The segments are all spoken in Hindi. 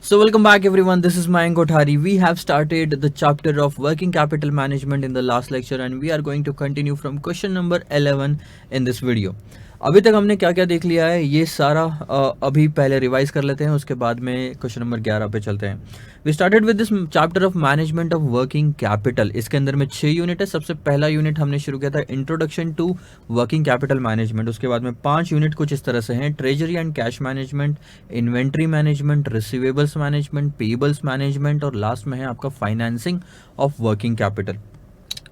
So welcome back everyone, this is Mayank Kothari. We have started the chapter of working capital management in the last lecture and we are going to continue from question number 11 in this video. अभी तक हमने क्या क्या देख लिया है ये सारा अभी पहले रिवाइज कर लेते हैं, उसके बाद में क्वेश्चन नंबर 11 पे चलते हैं. We started with this chapter of management of working capital. इसके अंदर में 6 यूनिट है. सबसे पहला यूनिट हमने शुरू किया था introduction to working capital management. उसके बाद में 5 यूनिट कुछ इस तरह से हैं: treasury and cash management, inventory management, receivables management, payables management और लास्ट में है आपका फाइनेंसिंग ऑफ वर्किंग कैपिटल.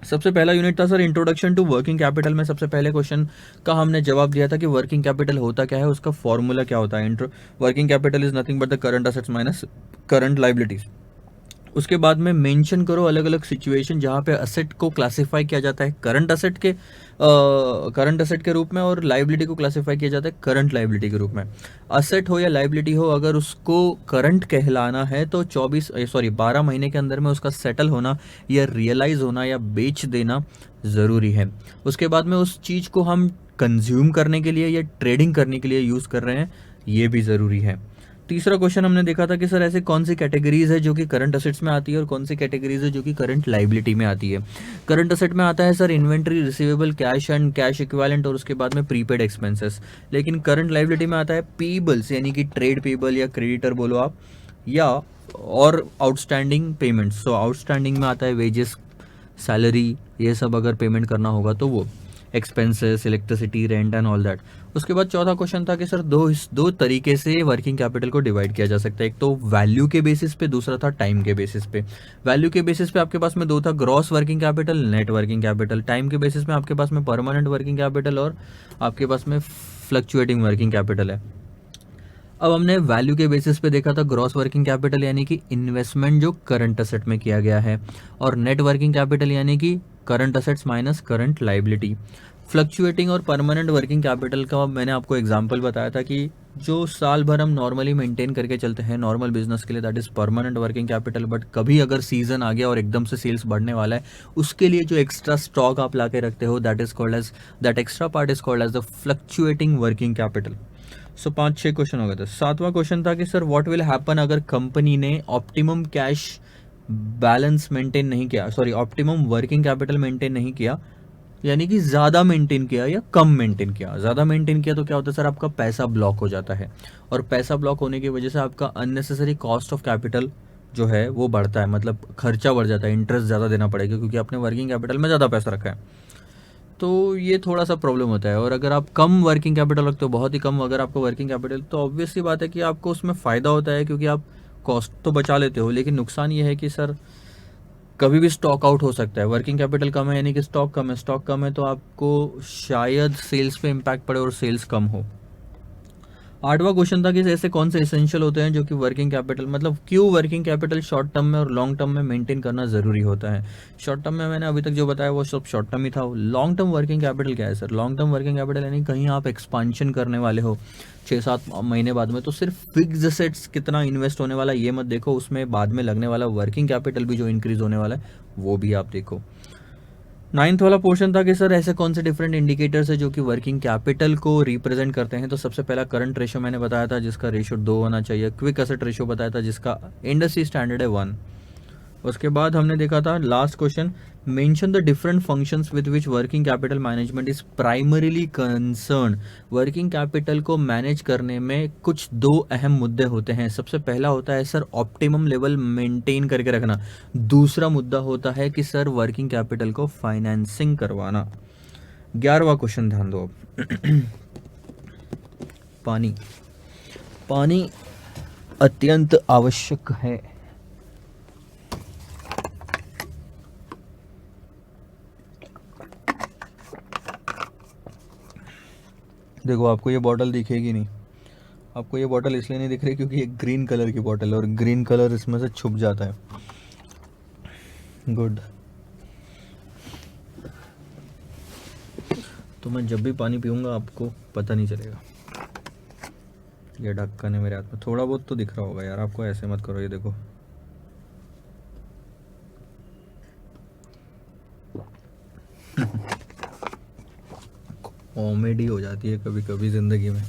सबसे पहला यूनिट था sir introduction to working capital में सबसे पहले क्वेश्चन का हमने जवाब दिया था कि वर्किंग कैपिटल होता क्या है, उसका फॉर्मूला क्या होता है. Working capital is nothing but the current assets minus current liabilities. उसके बाद में मेंशन करो अलग अलग सिचुएशन जहाँ पे असेट को क्लासिफाई किया जाता है करंट असेट के रूप में और लाइबिलिटी को क्लासिफाई किया जाता है करंट लाइबिलिटी के रूप में. असेट हो या लाइबिलिटी हो, अगर उसको करंट कहलाना है तो 12 महीने के अंदर में उसका सेटल होना या रियलाइज होना या बेच देना ज़रूरी है. उसके बाद में उस चीज़ को हम कंज्यूम करने के लिए या ट्रेडिंग करने के लिए यूज़ कर रहे हैं, ये भी ज़रूरी है. तीसरा क्वेश्चन हमने देखा था कि सर ऐसे कौन सी कैटेगरीज है जो कि करंट असेट्स में आती है और कौन सी कैटेगरीज है जो कि करंट लाइबिलिटी में आती है. करंट असेट में आता है sir inventory, receivable, cash and cash equivalent और उसके बाद में प्रीपेड एक्सपेंसेस. लेकिन करंट लाइबिलिटी में आता है पेबल्स, यानी कि ट्रेड पेबल या क्रेडिटर बोलो आप, या और आउटस्टैंडिंग पेमेंट्स. सो आउटस्टैंडिंग में आता है वेजेस, सैलरी, ये सब अगर पेमेंट करना होगा तो वो expenses, electricity, rent and all that. उसके बाद चौथा क्वेश्चन था कि सर दो तरीके से वर्किंग कैपिटल को डिवाइड किया जा सकता है. एक तो वैल्यू के बेसिस पे, दूसरा था टाइम के बेसिस पे. वैल्यू के बेसिस पे आपके पास में दो था: gross working capital, net working capital. Time के बेसिस में आपके पास में परमानेंट वर्किंग कैपिटल और आपके पास में फ्लक्चुएटिंग वर्किंग कैपिटल है. अब हमने वैल्यू के बेसिस पे देखा था ग्रॉस वर्किंग कैपिटल यानी कि इन्वेस्टमेंट जो करंट असेट में किया गया है, और नेट वर्किंग कैपिटल यानी कि current assets minus current liability. Fluctuating और परमानेंट वर्किंग कैपिटल का मैंने आपको एग्जांपल बताया था कि जो साल भर हम नॉर्मली मेंटेन करके चलते हैं नॉर्मल बिजनेस के लिए, that is permanent working capital. But कभी अगर सीजन आ गया और एकदम से सेल्स बढ़ने वाला है, उसके लिए जो एक्स्ट्रा स्टॉक आप ला के रखते हो, that extra part is called as the fluctuating working capital. So 5-6 question हो गए थे. सातवां क्वेश्चन था कि सर व्हाट विल हैपन अगर कंपनी ने ऑप्टिमम कैश बैलेंस मेंटेन नहीं किया, ऑप्टिमम वर्किंग कैपिटल मेंटेन नहीं किया, यानी कि ज़्यादा मेंटेन किया या कम मेंटेन किया. ज़्यादा मेंटेन किया तो क्या होता है सर, आपका पैसा ब्लॉक हो जाता है, और पैसा ब्लॉक होने की वजह से आपका अननेसेसरी कॉस्ट ऑफ कैपिटल जो है वो बढ़ता है, मतलब खर्चा बढ़ जाता है, इंटरेस्ट ज़्यादा देना पड़ेगा क्योंकि आपने वर्किंग कैपिटल में ज़्यादा पैसा रखा है. तो ये थोड़ा सा प्रॉब्लम होता है. और अगर आप कम वर्किंग कैपिटल रखते हो, बहुत ही कम अगर आपको वर्किंग कैपिटल, तो ऑब्वियसली बात है कि आपको उसमें फ़ायदा होता है क्योंकि आप कॉस्ट तो बचा लेते हो. लेकिन नुकसान ये है कि सर कभी भी स्टॉक आउट हो सकता है. वर्किंग कैपिटल कम है यानी कि स्टॉक कम है, स्टॉक कम है तो आपको शायद सेल्स पे इम्पैक्ट पड़े और सेल्स कम हो. आठवां क्वेश्चन था कि ऐसे कौन से एसेंशियल होते हैं जो कि वर्किंग कैपिटल, मतलब क्यों वर्किंग कैपिटल शॉर्ट टर्म में और लॉन्ग टर्म में मेंटेन करना ज़रूरी होता है. शॉर्ट टर्म में मैंने अभी तक जो बताया वो सब शॉर्ट टर्म ही था. लॉन्ग टर्म वर्किंग कैपिटल क्या है sir? Long term working capital यानी कहीं आप एक्सपांशन करने वाले हो 6-7 महीने बाद में, तो सिर्फ फिक्स एसेट्स कितना इन्वेस्ट होने वाला ये मत देखो, उसमें बाद में लगने वाला वर्किंग कैपिटल भी जो इंक्रीज होने वाला है वो भी आप देखो. 9th वाला पोर्शन था कि सर ऐसे कौन से डिफरेंट इंडिकेटर्स है जो कि वर्किंग कैपिटल को रिप्रेजेंट करते हैं. तो सबसे पहला करंट रेशो मैंने बताया था जिसका रेशो 2 होना चाहिए. क्विक एसेट रेशो बताया था जिसका इंडस्ट्री स्टैंडर्ड है 1. उसके बाद हमने देखा था last question, mention the different functions with which working capital management is primarily concern. Working capital को मैनेज करने में कुछ दो अहम मुद्दे होते हैं. सबसे पहला होता है सर ऑप्टिमम लेवल मेंटेन करके रखना. दूसरा मुद्दा होता है कि सर वर्किंग कैपिटल को फाइनेंसिंग करवाना. 11वां क्वेश्चन ध्यान दो अब. पानी. पानी अत्यंत आवश्यक है. देखो आपको ये बॉटल दिखेगी नहीं, आपको ये बॉटल इसलिए नहीं दिख रही क्योंकि ये ग्रीन कलर की बॉटल है और ग्रीन कलर इसमें से छुप जाता है. गुड. तो मैं जब भी पानी पीऊँगा आपको पता नहीं चलेगा. ये ढक्कन है मेरे हाथ में, थोड़ा बहुत तो दिख रहा होगा यार आपको, ऐसे मत करो. ये देखो कॉमेडी हो जाती है कभी कभी ज़िंदगी में.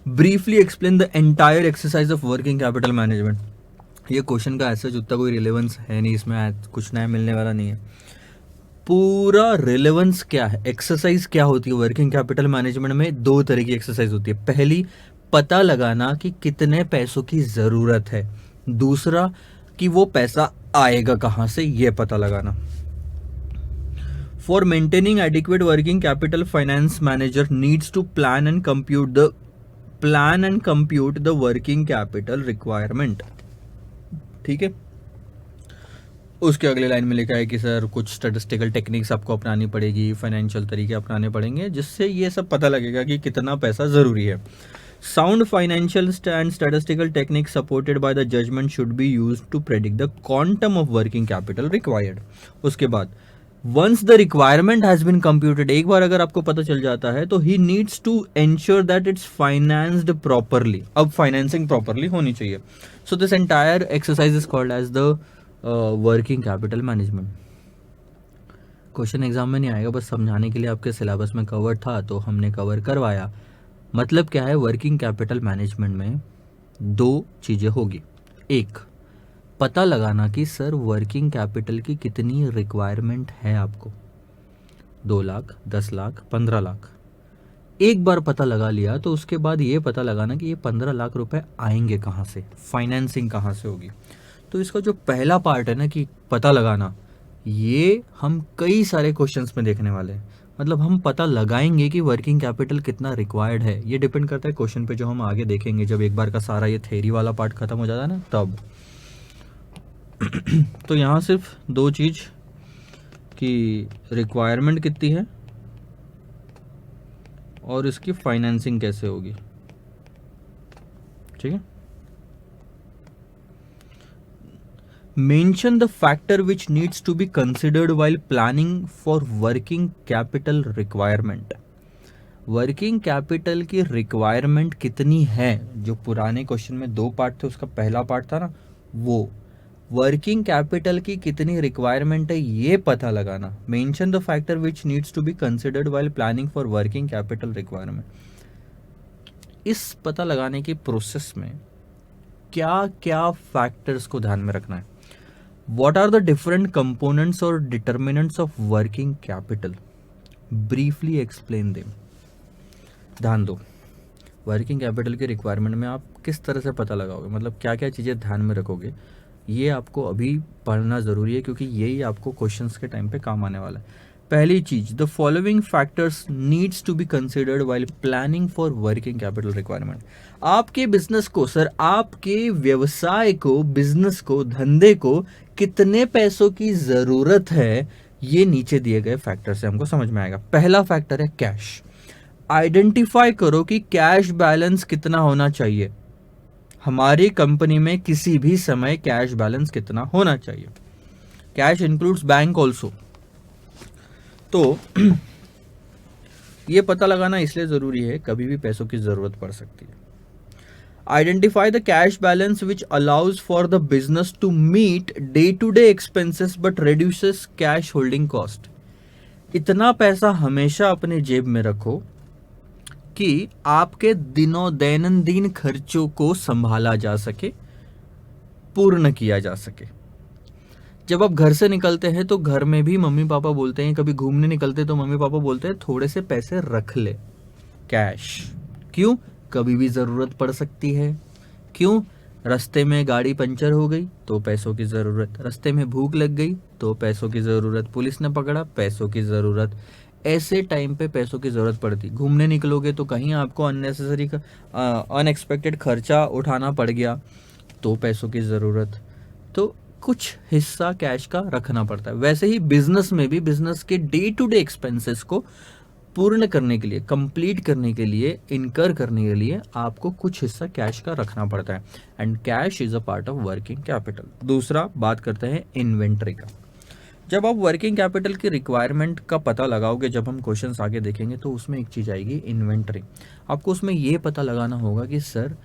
Briefly explain the entire exercise of working capital management. ये क्वेश्चन का ऐसा उतना कोई रिलेवेंस है नहीं, इसमें कुछ नया मिलने वाला नहीं है। पूरा रिलेवेंस क्या है, एक्सरसाइज क्या होती है वर्किंग कैपिटल मैनेजमेंट में? दो तरह की एक्सरसाइज होती है। पहली, पता लगाना कि कितने पैसों की जरूरत है। दूसरा, कि वो पैसा आएगा कहां से, ये पता लगाना। For maintaining adequate working capital, finance manager needs to plan and compute the working capital requirement. ठीक है। उसके अगले लाइन में लिखा है कि सर कुछ स्टैटिस्टिकल टेक्निक्स आपको अपनानी पड़ेगी, फाइनेंशियल तरीके अपनाने पड़ेंगे, जिससे ये सब पता लगेगा कि कितना पैसा ज़रूरी है। Sound financial and statistical technique supported by the judgement should be used to predict the quantum of working capital required. उसके बाद once the requirement has been computed, एक बार अगर आपको पता चल जाता है तो he needs to ensure that it's financed properly. अब फाइनेंसिंग प्रॉपरली होनी चाहिए। So this entire exercise is called as the working capital management. Question exam में नहीं आएगा, बस समझाने के लिए आपके सिलेबस में कवर था तो हमने कवर करवाया। मतलब क्या है, वर्किंग कैपिटल मैनेजमेंट में दो चीज़ें होगी। एक, पता लगाना कि सर वर्किंग कैपिटल की कितनी रिक्वायरमेंट है आपको, 2 लाख, 10 लाख, 15 लाख। एक बार पता लगा लिया तो उसके बाद ये पता लगाना कि ये 15 लाख रुपए आएंगे कहाँ से, फाइनेंसिंग कहाँ से होगी। तो इसका जो पहला पार्ट है ना कि पता लगाना, ये हम कई सारे क्वेश्चंस में देखने वाले हैं। मतलब हम पता लगाएंगे कि वर्किंग कैपिटल कितना रिक्वायर्ड है। ये डिपेंड करता है क्वेश्चन पे, जो हम आगे देखेंगे जब एक बार का सारा ये थ्योरी वाला पार्ट खत्म हो जाता है ना तब। तो यहाँ सिर्फ दो चीज़ कि रिक्वायरमेंट कितनी है और इसकी फाइनेंसिंग कैसे होगी। ठीक है। Mention the factor which needs to be considered while planning for working capital requirement. Working capital की रिक्वायरमेंट कितनी है, जो पुराने क्वेश्चन में 2 पार्ट थे उसका पहला पार्ट था ना, वो वर्किंग कैपिटल की कितनी रिक्वायरमेंट है ये पता लगाना। Mention the factor which needs to be considered while planning for working capital requirement. इस पता लगाने की प्रोसेस में क्या क्या फैक्टर्स को ध्यान में रखना है। What are the different components or determinants of working capital? Briefly explain them. ध्यान दो, वर्किंग कैपिटल की रिक्वायरमेंट में आप किस तरह से पता लगाओगे, मतलब क्या क्या चीज़ें ध्यान में रखोगे, ये आपको अभी पढ़ना ज़रूरी है क्योंकि यही आपको क्वेश्चंस के टाइम पे काम आने वाला है। पहली चीज, the following factors needs to be considered while planning for working capital requirement. आपके बिजनेस को, सर आपके व्यवसाय को, बिजनेस को, धंधे को कितने पैसों की जरूरत है, ये नीचे दिए गए फैक्टर से हमको समझ में आएगा। पहला फैक्टर है कैश। आइडेंटिफाई करो कि कैश बैलेंस कितना होना चाहिए, हमारी कंपनी में किसी भी समय कैश बैलेंस कितना होना चाहिए। Cash includes bank also. तो ये पता लगाना इसलिए जरूरी है, कभी भी पैसों की जरूरत पड़ सकती है। Identify the cash balance which allows for the business to meet day to day expenses but reduces cash holding cost. इतना पैसा हमेशा अपने जेब में रखो कि आपके दैनंदिन खर्चों को संभाला जा सके, पूर्ण किया जा सके। जब आप घर से निकलते हैं तो घर में भी मम्मी पापा बोलते हैं, कभी घूमने निकलते तो मम्मी पापा बोलते हैं थोड़े से पैसे रख ले कैश। क्यों? कभी भी ज़रूरत पड़ सकती है। क्यों? रास्ते में गाड़ी पंचर हो गई तो पैसों की ज़रूरत, रास्ते में भूख लग गई तो पैसों की ज़रूरत, पुलिस ने पकड़ा पैसों की ज़रूरत, ऐसे टाइम पे पैसों की ज़रूरत पड़ती। घूमने निकलोगे तो कहीं आपको अननेसेसरी अनएक्सपेक्टेड खर्चा उठाना पड़ गया तो पैसों की ज़रूरत। तो कुछ हिस्सा कैश का रखना पड़ता है। वैसे ही बिजनेस में भी, बिजनेस के डे टू डे एक्सपेंसेस को पूर्ण करने के लिए, कंप्लीट करने के लिए, इनकर करने के लिए आपको कुछ हिस्सा कैश का रखना पड़ता है। And cash is a part of working capital. दूसरा बात करते हैं इन्वेंट्री का। जब आप वर्किंग कैपिटल की रिक्वायरमेंट का पता लगाओगे, जब हम क्वेश्चंस आगे देखेंगे तो उसमें एक चीज़ आएगी इन्वेंट्री। आपको उसमें ये पता लगाना होगा कि सर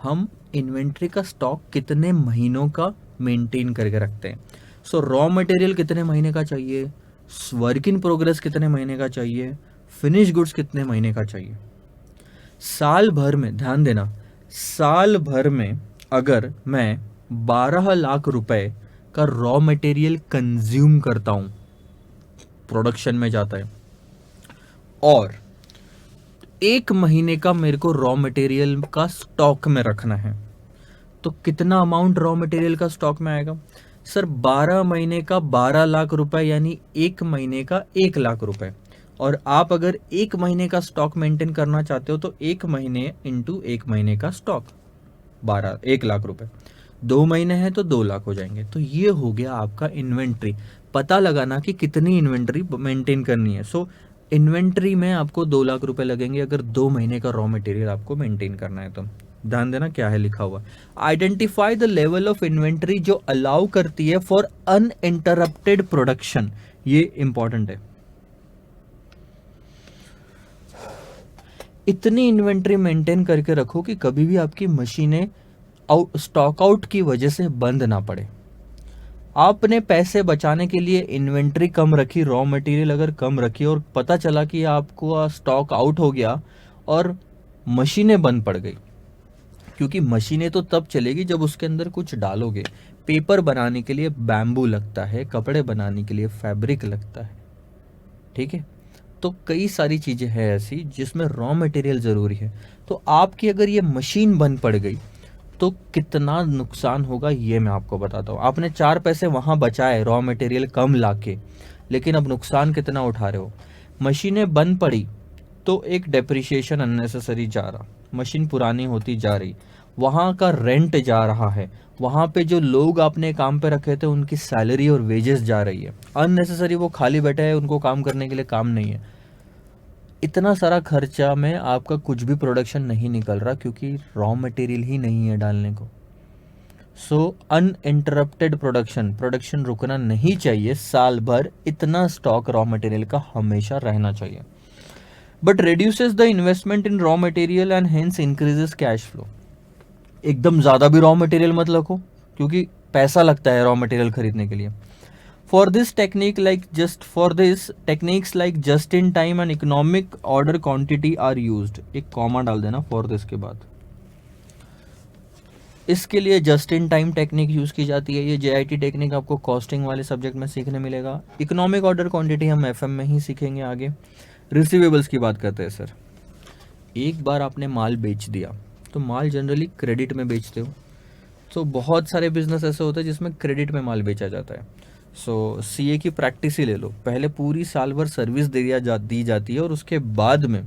हम इन्वेंट्री का स्टॉक कितने महीनों का मेंटेन करके रखते हैं। सो रॉ मटेरियल कितने महीने का चाहिए, वर्क इन प्रोग्रेस कितने महीने का चाहिए, फिनिश गुड्स कितने महीने का चाहिए। साल भर में, ध्यान देना, साल भर में अगर मैं 12 लाख रुपए का रॉ मटेरियल कंज्यूम करता हूं, प्रोडक्शन में जाता है, और 1 महीने का मेरे को रॉ मटेरियल का स्टॉक में रखना है, तो कितना अमाउंट रॉ मटेरियल का स्टॉक में आएगा? सर 12 महीने का 12 लाख रुपए, यानी 1 महीने का 1 लाख रुपए। और आप अगर 1 महीने का स्टॉक मेंटेन करना चाहते हो तो 1 महीने इंटू 1 महीने का स्टॉक 1 लाख रुपए, 2 महीने हैं तो 2 लाख हो जाएंगे। तो ये हो गया आपका इन्वेंट्री। पता लगाना कि कितनी इन्वेंट्री मेंटेन करनी है। सो इन्वेंट्री में आपको 2 लाख रुपए लगेंगे अगर 2 महीने का रॉ मटेरियल आपको मेंटेन करना है तो। ध्यान देना क्या है लिखा हुआ, identify the level of inventory जो अलाउ करती है फॉर अनइंटरप्टेड प्रोडक्शन। ये इंपॉर्टेंट है। इतनी इन्वेंट्री मेंटेन करके रखो कि कभी भी आपकी मशीनें स्टॉक आउट की वजह से बंद ना पड़े। आपने पैसे बचाने के लिए इन्वेंट्री कम रखी, रॉ मटेरियल अगर कम रखी और पता चला कि आपको स्टॉक आउट हो गया और मशीनें बंद पड़ गई, क्योंकि मशीनें तो तब चलेगी जब उसके अंदर कुछ डालोगे। पेपर बनाने के लिए बैम्बू लगता है, कपड़े बनाने के लिए फैब्रिक लगता है, ठीक है। तो कई सारी चीज़ें हैं ऐसी जिसमें रॉ मटेरियल ज़रूरी है। तो आपकी अगर ये मशीन बंद पड़ गई तो कितना नुकसान होगा ये मैं आपको बताता हूँ। आपने 4 पैसे वहाँ बचाए रॉ मटेरियल कम लाके, लेकिन अब नुकसान कितना उठा रहे हो। मशीनें बंद पड़ी तो एक डेप्रिसिएशन अननेसेसरी जा रहा, मशीन पुरानी होती जा रही, वहाँ का रेंट जा रहा है, वहाँ पे जो लोग आपने काम पे रखे थे उनकी सैलरी और वेजेस जा रही है अननेसेसरी। वो खाली बैठे हैं, उनको काम करने के लिए काम नहीं है। इतना सारा खर्चा में आपका कुछ भी प्रोडक्शन नहीं निकल रहा क्योंकि रॉ मटेरियल ही नहीं है डालने को। सो अनइंटरप्टेड प्रोडक्शन रुकना नहीं चाहिए। साल भर इतना स्टॉक रॉ मटेरियल का हमेशा रहना चाहिए। But reduces the investment in raw material and hence increases cash flow. एकदम ज़्यादा भी रॉ मटेरियल मत रखो क्योंकि पैसा लगता है रॉ मटेरियल खरीदने के लिए। For this techniques like just in time and economic order quantity are used। एक कॉमा डाल देना for this के बाद। इसके लिए just in time technique use की जाती है। ये JIT टेक्निक आपको कॉस्टिंग वाले सब्जेक्ट में सीखने मिलेगा। इकोनॉमिक ऑर्डर क्वांटिटी हम FM में ही सीखेंगे आगे। रिसीवेबल्स की बात करते हैं सर। एक बार आपने माल बेच दिया, तो माल जनरली क्रेडिट में बेचते हो। तो बहुत सारे बिजनेस ऐसे होते हैं जिसमें क्रेडिट में माल बेचा जाता है। सो CA की प्रैक्टिस ही ले लो। पहले पूरी साल भर सर्विस दी जाती है और उसके बाद में,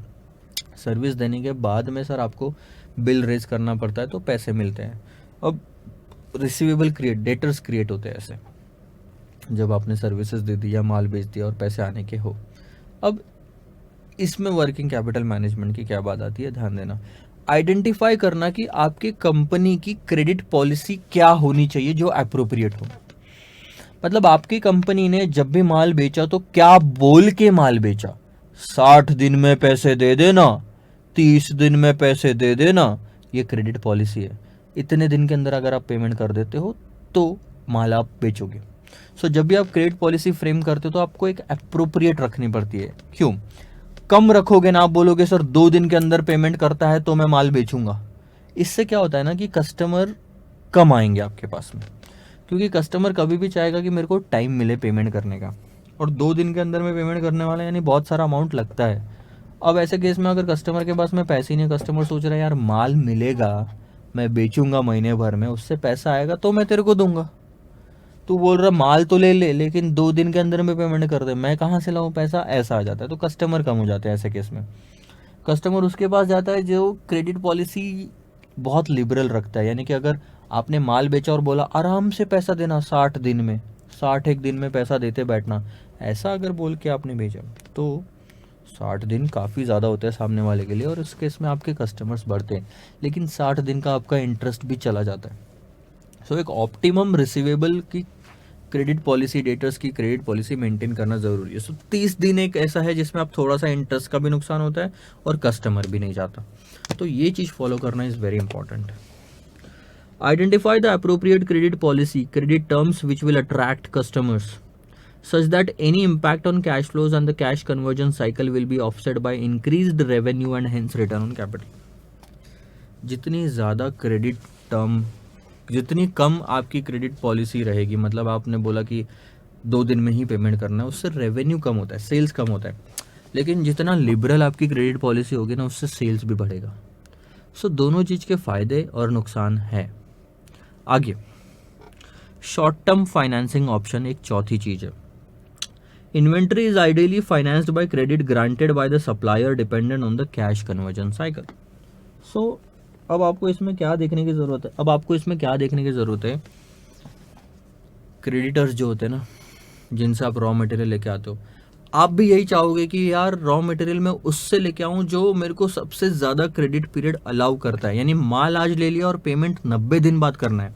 सर्विस देने के बाद में सर आपको बिल रेज करना पड़ता है तो पैसे मिलते हैं। अब रिसीवेबल डेटर्स क्रिएट होते हैं ऐसे, जब आपने सर्विसेज दे दिया, माल बेच दिया और पैसे आने के हो। अब इसमें वर्किंग कैपिटल मैनेजमेंट की क्या बात आती है, ध्यान देना। आइडेंटिफाई करना कि आपकी कंपनी की क्रेडिट पॉलिसी क्या होनी चाहिए जो एप्रोप्रिएट हो। मतलब आपकी कंपनी ने जब भी माल बेचा तो क्या बोल के माल बेचा, 60 दिन में पैसे दे देना, 30 दिन में पैसे दे देना, ये क्रेडिट पॉलिसी है। इतने दिन के अंदर अगर आप पेमेंट कर देते हो तो माल आप बेचोगे। सो जब भी आप क्रेडिट पॉलिसी फ्रेम करते हो तो आपको एक एप्रोप्रिएट रखनी पड़ती है। क्यों? कम रखोगे ना, आप बोलोगे सर 2 दिन के अंदर पेमेंट करता है तो मैं माल बेचूंगा। इससे क्या होता है ना कि कस्टमर कम आएंगे आपके पास में, क्योंकि कस्टमर कभी भी चाहेगा कि मेरे को टाइम मिले पेमेंट करने का, और 2 दिन के अंदर में पेमेंट करने वाला यानी बहुत सारा अमाउंट लगता है। अब ऐसे केस में अगर कस्टमर के पास में पैसे ही नहीं, कस्टमर सोच रहा है यार माल मिलेगा, मैं बेचूंगा महीने भर में, उससे पैसा आएगा तो मैं तेरे को दूंगा। तू बोल रहा माल तो ले ले लेकिन 2 दिन के अंदर में पेमेंट कर दे, मैं कहाँ से लाऊं पैसा, ऐसा आ जाता है। तो कस्टमर कम हो जाते हैं ऐसे केस में। कस्टमर उसके पास जाता है जो क्रेडिट पॉलिसी बहुत लिबरल रखता है, यानी कि अगर आपने माल बेचा और बोला आराम से पैसा देना 60 दिन में, 61 दिन में पैसा देते बैठना, ऐसा अगर बोल के आपने भेजा तो 60 दिन काफ़ी ज़्यादा होता है सामने वाले के लिए, और इस केस में आपके कस्टमर्स बढ़ते हैं, लेकिन 60 दिन का आपका इंटरेस्ट भी चला जाता है। सो एक ऑप्टिमम रिसीवेबल की क्रेडिट पॉलिसी, डेटर्स की क्रेडिट पॉलिसी मेंटेन करना ज़रूरी है। सो 30 दिन एक ऐसा है जिसमें आप थोड़ा सा इंटरेस्ट का भी नुकसान होता है और कस्टमर भी नहीं जाता। तो ये चीज़ फॉलो करना is very important. Identify the appropriate credit policy, credit terms which will attract customers, such that any impact on cash flows and the cash conversion cycle will be offset by increased revenue and hence return on capital. जितनी ज़्यादा क्रेडिट टर्म, जितनी कम आपकी क्रेडिट पॉलिसी रहेगी, मतलब आपने बोला कि 2 दिन में ही पेमेंट करना है, उससे रेवेन्यू कम होता है, सेल्स कम होता है। लेकिन जितना लिबरल आपकी क्रेडिट पॉलिसी होगी ना, उससे सेल्स भी बढ़ेगा। सो दोनों चीज़ के फ़ायदे और नुकसान है। आगे शॉर्ट टर्म फाइनेंसिंग ऑप्शन एक चौथी चीज़ है। Inventory is ideally financed by credit granted by the supplier dependent on the cash conversion cycle. So अब आपको इसमें क्या देखने की ज़रूरत है, क्रेडिटर्स जो होते हैं ना, जिनसे आप रॉ मटेरियल लेके आते हो, आप भी यही चाहोगे कि यार रॉ मटेरियल मैं उससे लेके आऊँ जो मेरे को सबसे ज़्यादा क्रेडिट पीरियड अलाउ करता है। यानी माल आज ले लिया और पेमेंट 90 दिन बाद करना है,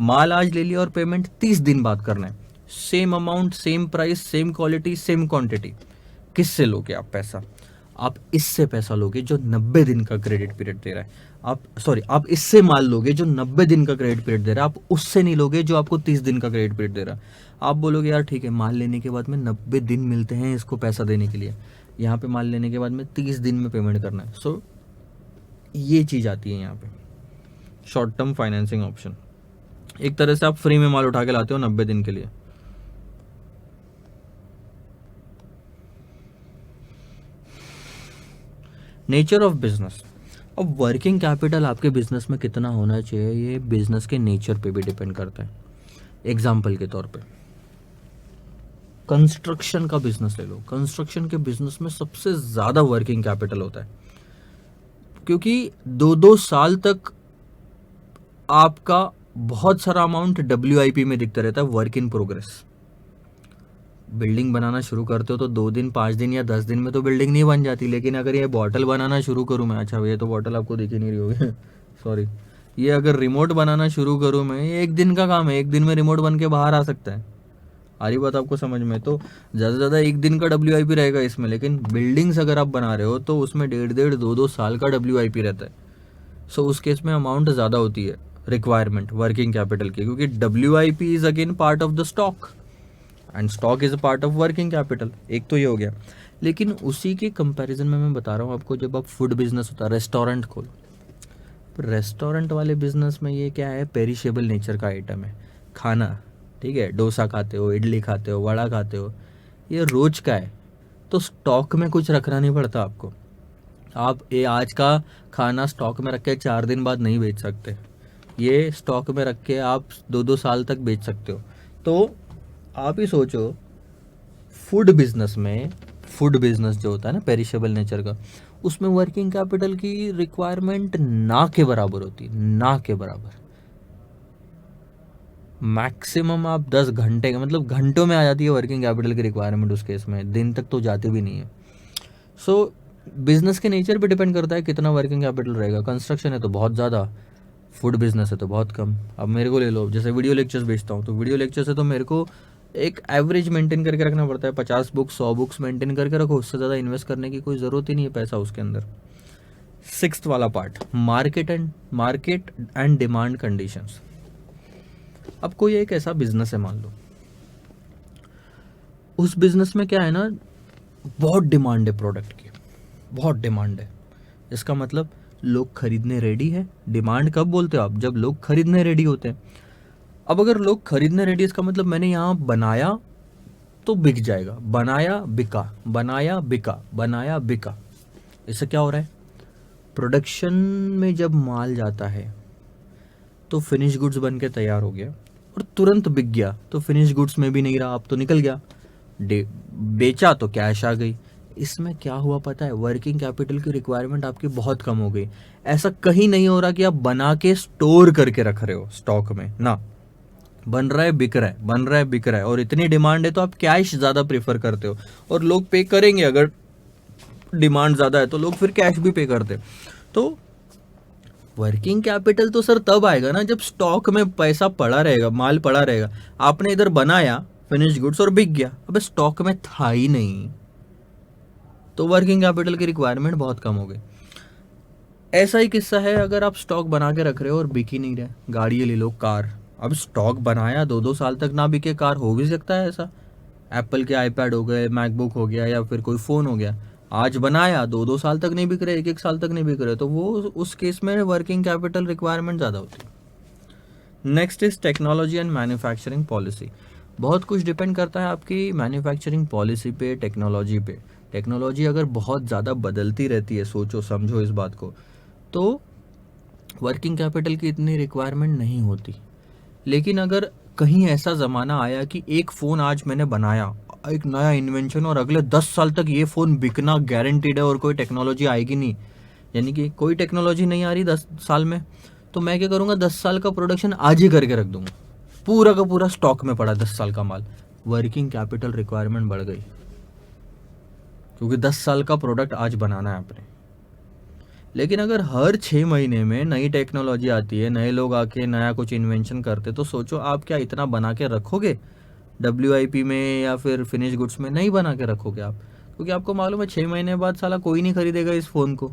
माल आज ले लिया और पेमेंट 30 दिन बाद करना है, same amount, same price, same quality, same quantity. किससे लोगे आप पैसा? आप इससे पैसा लोगे जो 90 दिन का क्रेडिट पीरियड दे रहा है। आप इससे माल लोगे जो 90 दिन का क्रेडिट पीरियड दे रहा है, आप उससे नहीं लोगे जो आपको 30 दिन का क्रेडिट पीरियड दे रहा है। आप बोलोगे यार ठीक है, माल लेने के बाद में 90 दिन मिलते हैं इसको पैसा देने के लिए, यहाँ पे माल लेने के बाद में 30 दिन में पेमेंट करना है। सो ये चीज़ आती है यहाँ पे, शॉर्ट टर्म फाइनेंसिंग ऑप्शन। एक तरह से आप फ्री में माल उठा के लाते हो 90 दिन के लिए। Nature of business. अब वर्किंग कैपिटल आपके बिजनेस में कितना होना चाहिए, ये बिजनेस के नेचर पे भी डिपेंड करता है। एग्जाम्पल के तौर पे कंस्ट्रक्शन का बिजनेस ले लो। कंस्ट्रक्शन के बिजनेस में सबसे ज़्यादा वर्किंग कैपिटल होता है, क्योंकि 2-2 साल तक आपका बहुत सारा अमाउंट WIP में दिखता रहता है, वर्क इन प्रोग्रेस। बिल्डिंग बनाना शुरू करते हो तो 2 दिन, 5 दिन या 10 दिन में तो बिल्डिंग नहीं बन जाती। लेकिन अगर ये बॉटल बनाना शुरू करूँ मैं, अच्छा ये तो बॉटल आपको दिख ही नहीं रही होगी सॉरी, ये अगर रिमोट बनाना शुरू करूँ मैं, ये 1 दिन का काम है, 1 दिन में रिमोट बन के बाहर आ सकता है। आ रही बात आपको समझ में? तो ज़्यादा से ज़्यादा 1 दिन का WIP रहेगा इसमें। लेकिन बिल्डिंग्स अगर आप बना रहे हो तो उसमें 1.5-1.5, 2-2 साल का WIP रहता है। सो उस केस में अमाउंट ज़्यादा होती है रिक्वायरमेंट वर्किंग कैपिटल की, क्योंकि WIP is again part of the stock and stock is a part of working capital. एक तो ये हो गया। लेकिन उसी के कंपैरिजन में मैं बता रहा हूँ आपको, जब आप फूड बिजनेस होता है, रेस्टोरेंट खोलो, रेस्टोरेंट वाले बिजनेस में ये क्या है, पेरिशेबल नेचर का आइटम है खाना। ठीक है, डोसा खाते हो, इडली खाते हो, वड़ा खाते हो, ये रोज का है। तो स्टॉक में कुछ रखना नहीं पड़ता आपको। आप ये आज का खाना स्टॉक में रख के 4 दिन बाद नहीं बेच सकते, ये स्टॉक में रख के आप 2-2 साल तक बेच सकते हो। तो आप ही सोचो, फूड बिजनेस जो होता है ना पेरिशेबल नेचर का, उसमें वर्किंग कैपिटल की रिक्वायरमेंट ना के बराबर होती है, ना के बराबर। मैक्सिमम आप 10 घंटे का, मतलब घंटों में आ जाती है वर्किंग कैपिटल की रिक्वायरमेंट उस केस में, दिन तक तो जाती भी नहीं है। सो बिजनेस के नेचर पे डिपेंड करता है कितना वर्किंग कैपिटल रहेगा। कंस्ट्रक्शन है तो बहुत ज़्यादा, फूड बिजनेस है तो बहुत कम। अब मेरे को ले लो, जैसे वीडियो लेक्चर्स बेचता हूँ, तो वीडियो लेक्चर से तो मेरे को एक एवरेज मेंटेन करके रखना पड़ता है, 50 बुक्स 100 बुक्स मेंटेन करके रखो, उससे ज़्यादा इन्वेस्ट करने की कोई ज़रूरत ही नहीं है पैसा उसके अंदर। 6th वाला part, market and demand conditions. अब कोई एक ऐसा बिजनेस है मान लो, उस बिजनेस में क्या है ना, बहुत डिमांड है प्रोडक्ट की, बहुत डिमांड है। इसका मतलब लोग खरीदने रेडी है। डिमांड कब बोलते हो आप? जब लोग खरीदने रेडी होते हैं। अब अगर लोग खरीदने रेडी, इसका मतलब मैंने यहाँ बनाया तो बिक जाएगा, बनाया बिका, बनाया बिका, बनाया बिका। इससे क्या हो रहा है, प्रोडक्शन में जब माल जाता है तो फिनिश गुड्स बन के तैयार हो गया और तुरंत बिक गया, तो फिनिश गुड्स में भी नहीं रहा, अब तो निकल गया, बेचा तो कैश आ गई। इसमें क्या हुआ पता है, वर्किंग कैपिटल की रिक्वायरमेंट आपकी बहुत कम हो गई। ऐसा कहीं नहीं हो रहा कि आप बना के स्टोर करके रख रहे हो स्टॉक में ना, बन रहा है बिक रहा है, बन रहा है बिक रहा है, और इतनी डिमांड है तो आप कैश ज़्यादा प्रीफर करते हो, और लोग पे करेंगे। अगर डिमांड ज़्यादा है तो लोग फिर कैश भी पे करते। तो वर्किंग कैपिटल तो सर तब आएगा ना जब स्टॉक में पैसा पड़ा रहेगा, माल पड़ा रहेगा। आपने इधर बनाया फिनिश गुड्स और बिक गया, अब स्टॉक में था ही नहीं, तो वर्किंग कैपिटल की रिक्वायरमेंट बहुत कम हो गई। ऐसा ही किस्सा है, अगर आप स्टॉक बना के रख रहे हो और बिक ही नहीं रहे। गाड़ी ले लो, कार, अब स्टॉक बनाया 2-2 साल तक ना बिके कार, हो भी सकता है ऐसा। एप्पल के आईपैड हो गए, मैकबुक हो गया, या फिर कोई फ़ोन हो गया, आज बनाया, 2-2 साल तक नहीं बिक रहे, 1-1 साल तक नहीं बिक रहे, तो वो उस केस में वर्किंग कैपिटल रिक्वायरमेंट ज़्यादा होती है। Next is technology and manufacturing policy. बहुत कुछ डिपेंड करता है आपकी मैन्युफैक्चरिंग पॉलिसी पे, टेक्नोलॉजी पे। टेक्नोलॉजी अगर बहुत ज़्यादा बदलती रहती है, सोचो समझो इस बात को, तो वर्किंग कैपिटल की इतनी रिक्वायरमेंट नहीं होती। लेकिन अगर कहीं ऐसा ज़माना आया कि एक फ़ोन आज मैंने बनाया, एक नया इन्वेंशन, और अगले 10 साल तक ये फ़ोन बिकना गारंटीड है और कोई टेक्नोलॉजी आएगी नहीं, यानी कि कोई टेक्नोलॉजी नहीं आ रही 10 साल में, तो मैं क्या करूँगा, 10 साल का प्रोडक्शन आज ही करके रख दूंगा, पूरा का पूरा स्टॉक में पड़ा 10 साल का माल। वर्किंग कैपिटल रिक्वायरमेंट बढ़ गई, क्योंकि 10 साल का प्रोडक्ट आज बनाना है आपने। लेकिन अगर हर 6 महीने में नई टेक्नोलॉजी आती है, नए लोग आके नया कुछ इन्वेंशन करते, तो सोचो आप क्या इतना बना के रखोगे WIP में या फिर फिनिश गुड्स में? नहीं बना के रखोगे आप, क्योंकि आपको मालूम है 6 महीने बाद साला कोई नहीं खरीदेगा इस फ़ोन को,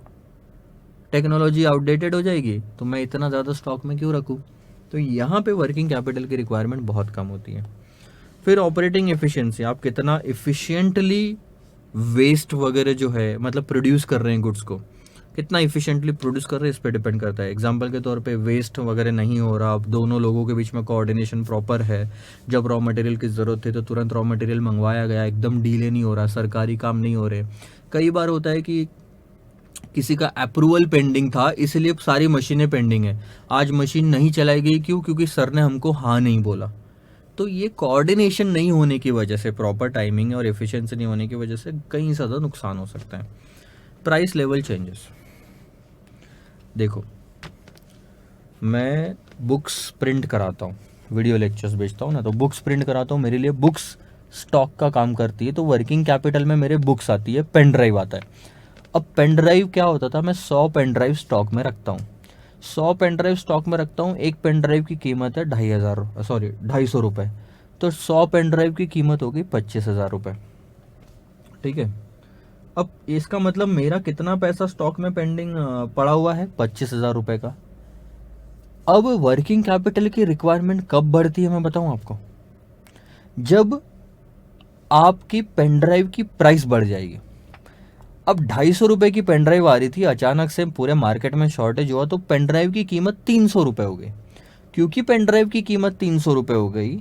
टेक्नोलॉजी आउटडेटेड हो जाएगी, तो मैं इतना ज़्यादा स्टॉक में क्यों रखूँ? तो यहाँ पे वर्किंग कैपिटल की रिक्वायरमेंट बहुत कम होती है। फिर ऑपरेटिंग एफिशिएंसी, आप कितना इफ़िशिएंटली वेस्ट वगैरह जो है, मतलब प्रोड्यूस कर रहे हैं गुड्स को, कितना इफिशिएंटली प्रोड्यूस कर रहे हैं, इस पे डिपेंड करता है। एग्जांपल के तौर पे वेस्ट वगैरह नहीं हो रहा, अब दोनों लोगों के बीच में कोऑर्डिनेशन प्रॉपर है, जब रॉ मटेरियल की ज़रूरत थी तो तुरंत रॉ मटेरियल मंगवाया गया, एकदम डीले नहीं हो रहा, सरकारी काम नहीं हो रहे। कई बार होता है कि किसी का अप्रूवल पेंडिंग था, इसलिए सारी मशीनें पेंडिंग है, आज मशीन नहीं चलाई गई, क्यों? क्योंकि सर ने हमको हाँ नहीं बोला। तो ये कोऑर्डिनेशन नहीं होने की वजह से, प्रॉपर टाइमिंग और एफिशिएंसी नहीं होने की वजह से कहीं ज़्यादा नुकसान हो सकता है। प्राइस लेवल चेंजेस, देखो मैं बुक्स प्रिंट कराता हूँ, वीडियो लेक्चर्स बेचता हूँ ना, तो बुक्स प्रिंट कराता हूँ, मेरे लिए बुक्स स्टॉक का काम करती है, तो वर्किंग कैपिटल में मेरे बुक्स आती है, पेन ड्राइव आता है। अब पेन ड्राइव क्या होता था, मैं 100 पेन ड्राइव स्टॉक में रखता हूँ, 100 पेन ड्राइव स्टॉक में रखता हूँ, एक पेन ड्राइव की कीमत है 2,500 रुपये, तो 100 पेन ड्राइव की कीमत होगी 25,000 रुपये, ठीक है। अब इसका मतलब मेरा कितना पैसा स्टॉक में पेंडिंग पड़ा हुआ है, 25,000 रुपये का। अब वर्किंग कैपिटल की रिक्वायरमेंट कब बढ़ती है, मैं बताऊं आपको, जब आपकी पेन ड्राइव की प्राइस बढ़ जाएगी। अब 250 रुपये की पेन ड्राइव आ रही थी, अचानक से पूरे मार्केट में शॉर्टेज हुआ, तो पेन ड्राइव की कीमत 300 रुपये हो गई। क्योंकि पेन ड्राइव की कीमत 300 रुपये हो गई,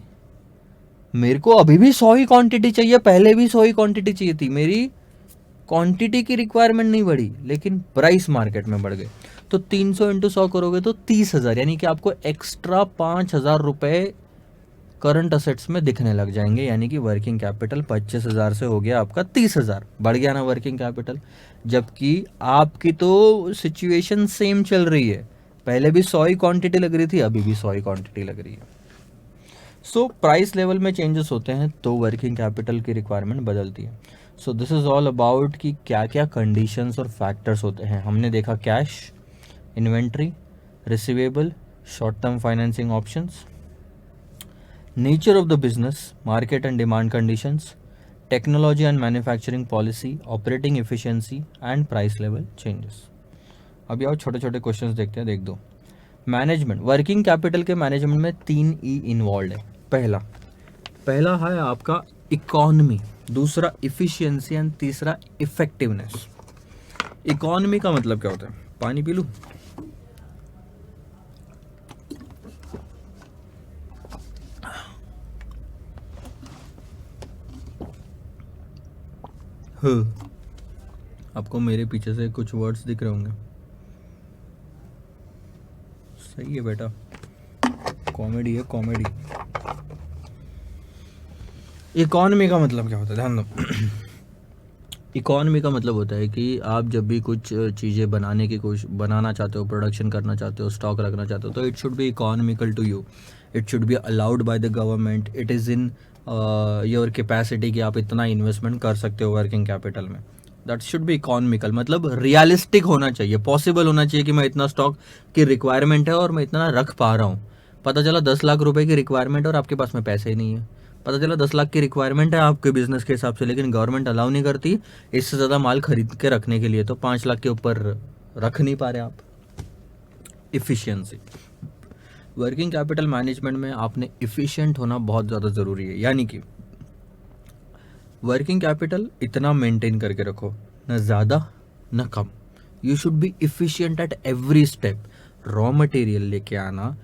मेरे को अभी भी 100 ही क्वांटिटी चाहिए, पहले भी 100 ही क्वांटिटी चाहिए थी, मेरी क्वांटिटी की रिक्वायरमेंट नहीं बढ़ी, लेकिन प्राइस मार्केट में बढ़ गए। तो 300 इंटू 100 करोगे तो 30,000, यानी कि आपको एक्स्ट्रा 5,000 रुपये करंट असेट्स में दिखने लग जाएंगे, यानी कि वर्किंग कैपिटल 25,000 से हो गया आपका 30,000, बढ़ गया ना वर्किंग कैपिटल। जबकि आपकी तो सिचुएशन सेम चल रही है, पहले भी 100 ही क्वांटिटी लग रही थी, अभी भी 100 ही क्वांटिटी लग रही है। सो प्राइस लेवल में चेंजेस होते हैं तो वर्किंग कैपिटल की रिक्वायरमेंट बदलती है। So this is all about कि क्या क्या कंडीशंस और फैक्टर्स होते हैं। हमने देखा cash, inventory, receivable, short term financing options, nature of the business, market and demand conditions, technology and manufacturing policy, operating efficiency and price level changes. अभी आओ छोटे छोटे क्वेश्चंस देखते हैं, देख दो। मैनेजमेंट, वर्किंग कैपिटल के मैनेजमेंट में 3 ई इन्वॉल्व है। पहला पहला है आपका इकोनॉमी, दूसरा इफिशिएंसी एंड तीसरा इफेक्टिवनेस। इकोनॉमी का मतलब क्या होता है, पानी पी लूं? हाँ, आपको मेरे पीछे से कुछ वर्ड्स दिख रहे होंगे, सही है बेटा, कॉमेडी है कॉमेडी। इकोनॉमी का मतलब क्या होता है, ध्यान दो। इकोनॉमी का मतलब होता है कि आप जब भी कुछ चीज़ें बनाने की कोशिश, बनाना चाहते हो, प्रोडक्शन करना चाहते हो, स्टॉक रखना चाहते हो, तो it should be economical to you, it should be allowed by the government, it is in your capacity कि आप इतना इन्वेस्टमेंट कर सकते हो वर्किंग कैपिटल में। दैट शुड बी इकोनॉमिकल, मतलब रियलिस्टिक होना चाहिए, पॉसिबल होना चाहिए कि मैं इतना स्टॉक की रिक्वायरमेंट है और मैं इतना रख पा रहा हूँ। पता चला 10 लाख रुपए की रिक्वायरमेंट और आपके पास में पैसे ही नहीं है। पता चला 10 लाख की रिक्वायरमेंट है आपके बिजनेस के हिसाब से, लेकिन गवर्नमेंट अलाउ नहीं करती इससे ज़्यादा माल खरीद के रखने के लिए, तो 5 लाख के ऊपर रख नहीं पा रहे आप। इफ़िशियंसी, वर्किंग कैपिटल मैनेजमेंट में आपने इफ़िशिएंट होना बहुत ज़्यादा ज़रूरी है, यानी कि वर्किंग कैपिटल इतना मेंटेन करके रखो न ज़्यादा न कम। You should be efficient at every step. Raw material लेके आना,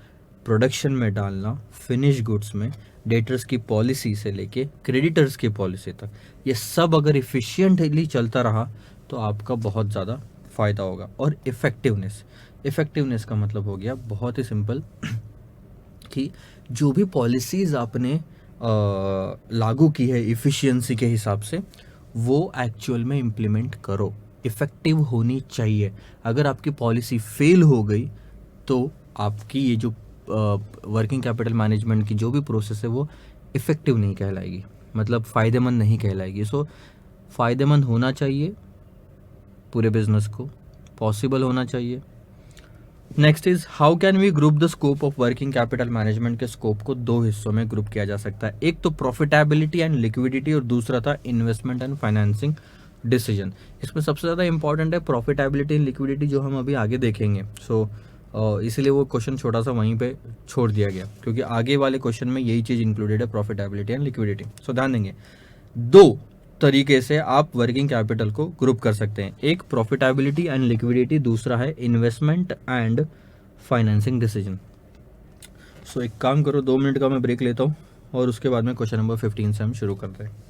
प्रोडक्शन में डालना, फिनिश गुड्स में, डेटर्स की पॉलिसी से लेके क्रेडिटर्स की पॉलिसी तक, ये सब अगर इफ़िशिएंटली चलता रहा तो आपका बहुत ज़्यादा फ़ायदा होगा। और इफ़ेक्टिवनेस, इफ़ेक्टिवनेस का मतलब हो गया बहुत ही सिंपल कि जो भी पॉलिसीज़ आपने लागू की है इफ़िशियंसी के हिसाब से, वो एक्चुअल में इम्प्लीमेंट करो। इफ़ेक्टिव होनी चाहिए। अगर आपकी पॉलिसी फेल हो गई तो आपकी ये जो वर्किंग कैपिटल मैनेजमेंट की जो भी प्रोसेस है वो इफ़ेक्टिव नहीं कहलाएगी, मतलब फ़ायदेमंद नहीं कहलाएगी। सो फ़ायदेमंद होना चाहिए पूरे बिजनेस को, पॉसिबल होना चाहिए। Next is how can we group the scope of working capital management के स्कोप को दो हिस्सों में ग्रुप किया जा सकता है। एक तो प्रॉफिटेबिलिटी एंड लिक्विडिटी और दूसरा था इन्वेस्टमेंट एंड फाइनेंसिंग डिसीजन। इसमें सबसे ज़्यादा इंपॉर्टेंट है प्रॉफिटेबिलिटी एंड लिक्विडिटी, जो हम अभी आगे देखेंगे। सो इसीलिए वो क्वेश्चन छोटा सा वहीं पे छोड़ दिया गया, क्योंकि आगे वाले क्वेश्चन में यही चीज़ इंक्लूडेड है, प्रॉफिटेबिलिटी एंड लिक्विडिटी। सो ध्यान देंगे, दो तरीके से आप वर्किंग कैपिटल को ग्रुप कर सकते हैं। एक प्रॉफिटेबिलिटी एंड लिक्विडिटी, दूसरा है इन्वेस्टमेंट एंड फाइनेंसिंग डिसीजन। सो एक काम करो, 2 मिनट का मैं ब्रेक लेता हूँ और उसके बाद में क्वेश्चन नंबर 15 से हम शुरू करते हैं।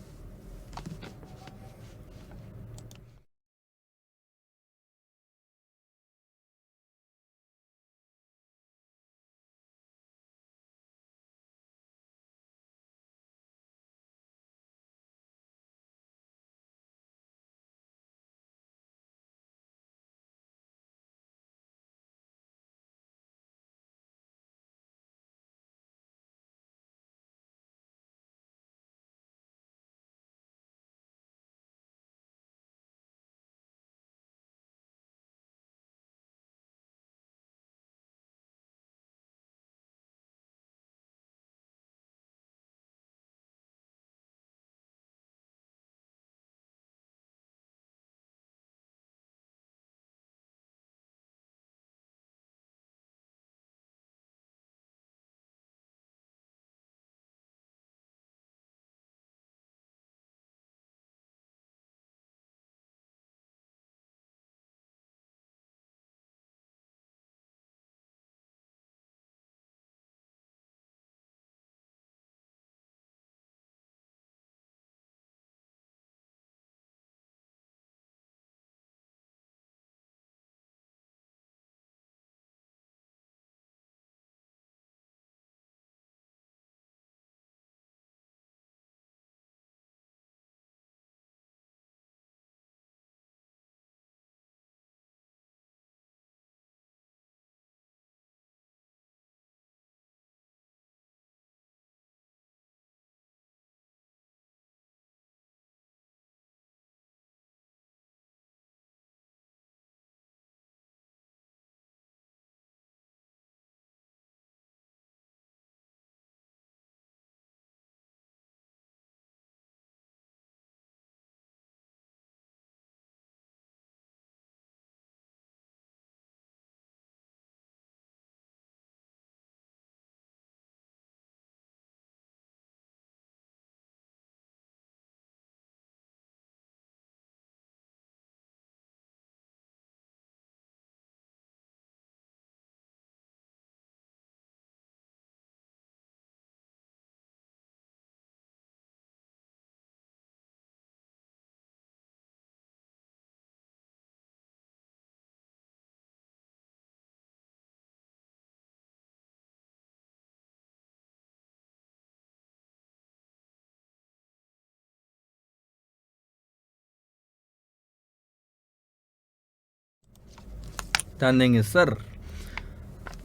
ध्यान देंगे सर।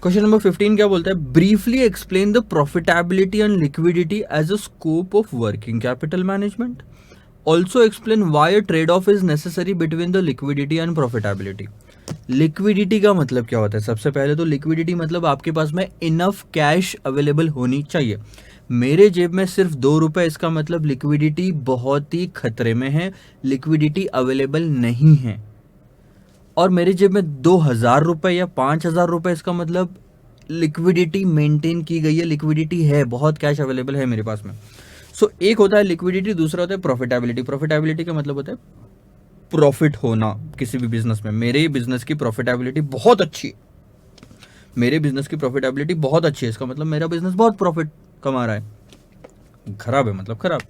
क्वेश्चन नंबर 15 क्या बोलता है? Briefly explain the profitability and liquidity as a scope of working capital management. Also explain why a trade off is necessary between the liquidity and profitability. Liquidity का मतलब क्या होता है? सबसे पहले तो लिक्विडिटी मतलब आपके पास में इनफ कैश अवेलेबल होनी चाहिए। मेरे जेब में सिर्फ 2 रुपए, इसका मतलब लिक्विडिटी बहुत ही खतरे में है, लिक्विडिटी अवेलेबल नहीं है। और मेरे जेब में 2,000 रुपए या 5,000 रुपए, इसका मतलब लिक्विडिटी मेंटेन की गई है, लिक्विडिटी है, बहुत कैश अवेलेबल है मेरे पास में। सो एक होता है लिक्विडिटी, दूसरा होता है प्रॉफिटेबिलिटी। प्रॉफिटेबिलिटी का मतलब होता है प्रॉफिट होना किसी भी बिजनेस में। मेरे बिजनेस की प्रॉफिटेबिलिटी बहुत अच्छी है, मेरे बिजनेस की प्रॉफिटेबिलिटी बहुत अच्छी है, इसका मतलब मेरा बिजनेस बहुत प्रॉफिट कमा रहा है। खराब है मतलब खराब।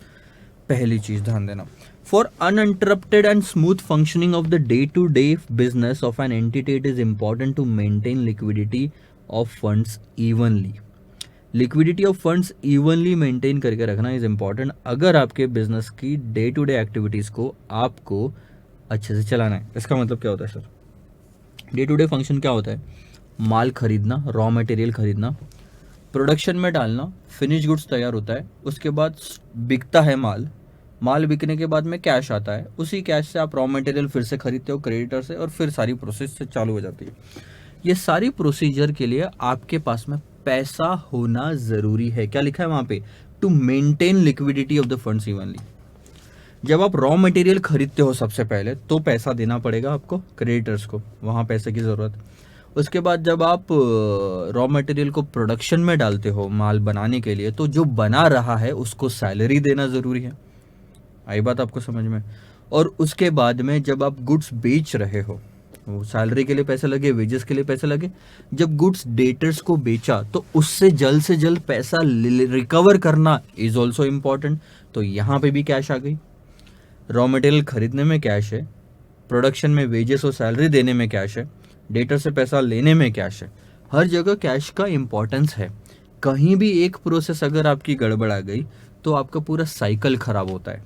पहली चीज ध्यान देना, for uninterrupted and smooth functioning of the day to day business of an entity it is important to maintain liquidity of funds evenly. Liquidity of funds evenly maintain करके रखना इज इंपॉर्टेंट अगर आपके बिजनेस की डे टू डे एक्टिविटीज को आपको अच्छे से चलाना है। इसका मतलब क्या होता है sir? Day to day function क्या होता है? माल खरीदना, रॉ मटेरियल खरीदना, प्रोडक्शन में डालना, फिनिश गुड्स तैयार होता है, उसके बाद बिकता है माल, माल बिकने के बाद में कैश आता है, उसी कैश से आप रॉ मटेरियल फिर से खरीदते हो क्रेडिटर से, और फिर सारी प्रोसेस से चालू हो जाती है। ये सारी प्रोसीजर के लिए आपके पास में पैसा होना जरूरी है। क्या लिखा है वहां पे? To maintain liquidity of the funds evenly. जब आप रॉ मटेरियल खरीदते हो सबसे पहले तो पैसा देना पड़ेगा आपको क्रेडिटर्स को, वहाँ पैसे की ज़रूरत। उसके बाद जब आप रॉ मटेरियल को प्रोडक्शन में डालते हो माल बनाने के लिए, तो जो बना रहा है उसको सैलरी देना ज़रूरी है। आई बात आपको समझ में? और उसके बाद में जब आप गुड्स बेच रहे हो, वो सैलरी के लिए पैसे लगे, वेजेस के लिए पैसे लगे। जब गुड्स डेटर्स को बेचा तो उससे जल्द से जल्द पैसा रिकवर करना इज ऑल्सो इम्पॉर्टेंट। तो यहाँ पे भी कैश आ गई। रॉ मटेरियल खरीदने में कैश है, प्रोडक्शन में वेजेस और सैलरी देने में कैश है, डेटर से पैसा लेने में कैश है। हर जगह कैश का इंपॉर्टेंस है। कहीं भी एक प्रोसेस अगर आपकी गड़बड़ आ गई तो आपका पूरा साइकिल खराब होता है।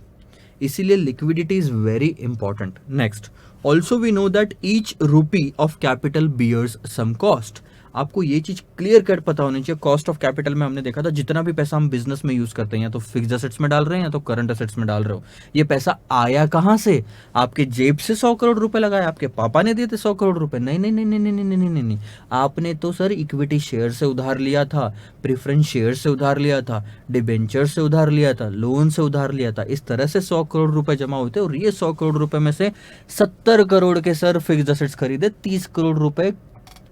इसीलिए liquidity is very important. Next, also we know that each rupee of capital bears some cost. आपको ये चीज क्लियर कट पता होनी चाहिए। कॉस्ट ऑफ कैपिटल में हमने देखा था, जितना भी पैसा हम बिजनेस में यूज करते हैं, या तो फिक्स एसेट्स में डाल रहे हैं या तो करंट एसेट्स में डाल रहे हो। ये पैसा आया कहाँ से? आपके जेब से 100 करोड़ रुपए लगाए, आपके पापा ने दिए थे 100 करोड़ रुपए? नहीं नहीं नहीं नहीं नहीं नहीं नहीं नहीं नहीं। आपने तो सर इक्विटी शेयर से उधार लिया था, प्रेफरेंस शेयर से उधार लिया था, डिबेंचर से उधार लिया था, लोन से उधार लिया था। इस तरह से 100 करोड़ रुपए जमा होते, और ये 100 करोड़ रुपए में से 70 करोड़ के सर फिक्स एसेट्स खरीदे, 30 करोड़ रुपए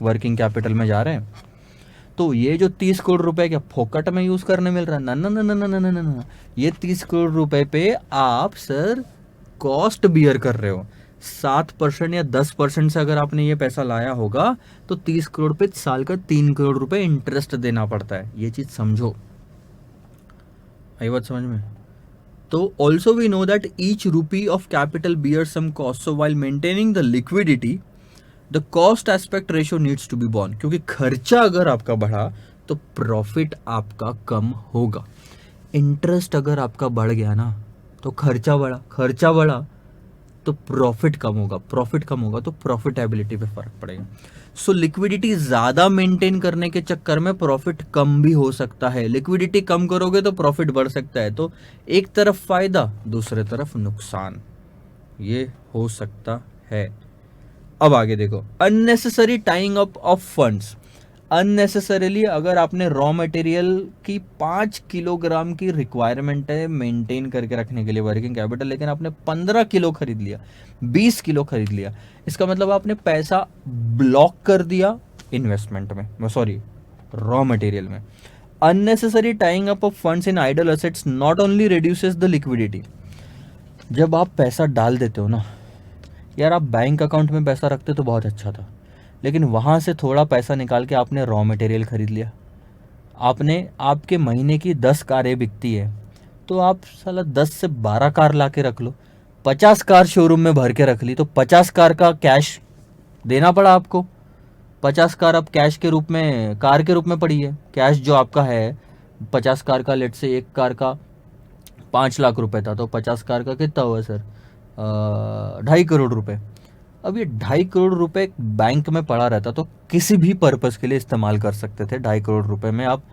वर्किंग कैपिटल में जा रहे हैं। तो ये जो 30 करोड़ रुपए क्या फोकट में यूज करने मिल रहा है? ना ना ना ना ना ना ना ना। ये 30 करोड़ रुपए पे आप सर कॉस्ट बियर कर रहे हो। 7% या 10% से अगर आपने ये पैसा लाया होगा तो 30 करोड़ पे साल का 3 करोड़ रुपए इंटरेस्ट देना पड़ता है। ये चीज समझो। आई बात समझ में? तो also we know that each rupee of capital bear some cost, so while maintaining the liquidity the cost aspect ratio needs to be borne. क्योंकि खर्चा अगर आपका बढ़ा तो प्रॉफिट आपका कम होगा। इंटरेस्ट अगर आपका बढ़ गया ना तो खर्चा बढ़ा, खर्चा बढ़ा तो प्रॉफिट कम होगा, प्रॉफिट कम होगा तो प्रॉफिटेबिलिटी पे फर्क पड़ेगा। सो लिक्विडिटी ज्यादा मेंटेन करने के चक्कर में प्रॉफिट कम भी हो सकता है। लिक्विडिटी कम करोगे तो प्रॉफिट बढ़ सकता है। तो एक तरफ फायदा, दूसरे तरफ नुकसान, ये हो सकता है। अब आगे देखो, unnecessary tying up of funds. Unnecessarily अगर आपने रॉ मटेरियल की 5 किलोग्राम की रिक्वायरमेंट है मेंटेन करके रखने के लिए वर्किंग कैपिटल, लेकिन आपने 15 किलो खरीद लिया, 20 किलो खरीद लिया, इसका मतलब आपने पैसा ब्लॉक कर दिया इन्वेस्टमेंट में, सॉरी रॉ मटेरियल में। Unnecessary tying up of funds in idle assets not only reduces the liquidity. जब आप पैसा डाल देते हो ना यार, आप बैंक अकाउंट में पैसा रखते तो बहुत अच्छा था, लेकिन वहाँ से थोड़ा पैसा निकाल के आपने रॉ मटेरियल खरीद लिया। आपने, आपके महीने की 10 कारें बिकती है तो आप साला 10 से 12 कार ला के रख लो। 50 कार शोरूम में भर के रख ली तो 50 कार का कैश देना पड़ा आपको। 50 कार अब कैश के रूप में, कार के रूप में पड़ी है। कैश जो आपका है 50 कार का, लेट से एक कार का 5 लाख रुपए था, तो 50 कार का कितना हुआ सर? 2.5 करोड़ रुपए। अब ये 2.5 करोड़ रुपए बैंक में पड़ा रहता तो किसी भी पर्पस के लिए इस्तेमाल कर सकते थे। 2.5 करोड़ रुपए में आप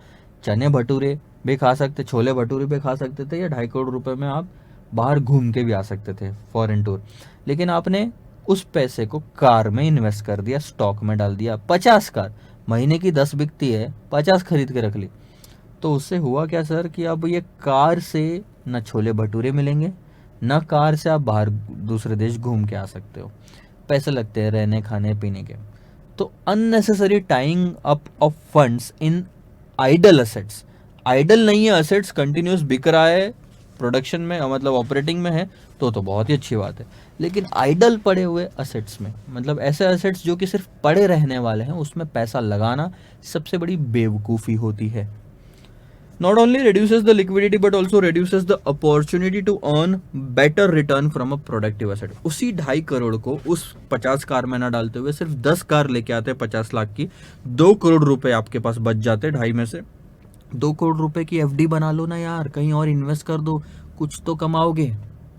चने भटूरे भी खा सकते, छोले भटूरे भी खा सकते थे, या 2.5 करोड़ रुपए में आप बाहर घूम के भी आ सकते थे, फॉरेन टूर। लेकिन आपने उस पैसे को कार में इन्वेस्ट कर दिया, स्टॉक में डाल दिया। 50 कार, महीने की 10 बिकती है, 50 खरीद के रख ली। तो उससे हुआ क्या सर कि अब ये कार से न छोले भटूरे मिलेंगे, न कार से आप बाहर दूसरे देश घूम के आ सकते हो। पैसे लगते हैं रहने खाने पीने के। तो unnecessary tying up of funds in idle assets. Idle नहीं है असेट्स, कंटिन्यूस बिक रहा है, प्रोडक्शन में मतलब ऑपरेटिंग में है तो बहुत ही अच्छी बात है। लेकिन आइडल पड़े हुए असेट्स में, मतलब ऐसे असेट्स जो कि सिर्फ पड़े रहने वाले हैं, उसमें पैसा लगाना सबसे बड़ी बेवकूफ़ी होती है। Not only reduces the liquidity but also reduces the opportunity to earn better return from a productive asset। उसी 2.5 करोड़ को उस 50 कार में ना डालते हुए सिर्फ 10 कार लेके आते 50 लाख की, 2 करोड़ रुपए आपके पास बच जाते 2.5 में से। 2 करोड़ रुपए की एफडी बना लो ना यार, कहीं और इन्वेस्ट कर दो, कुछ तो कमाओगे।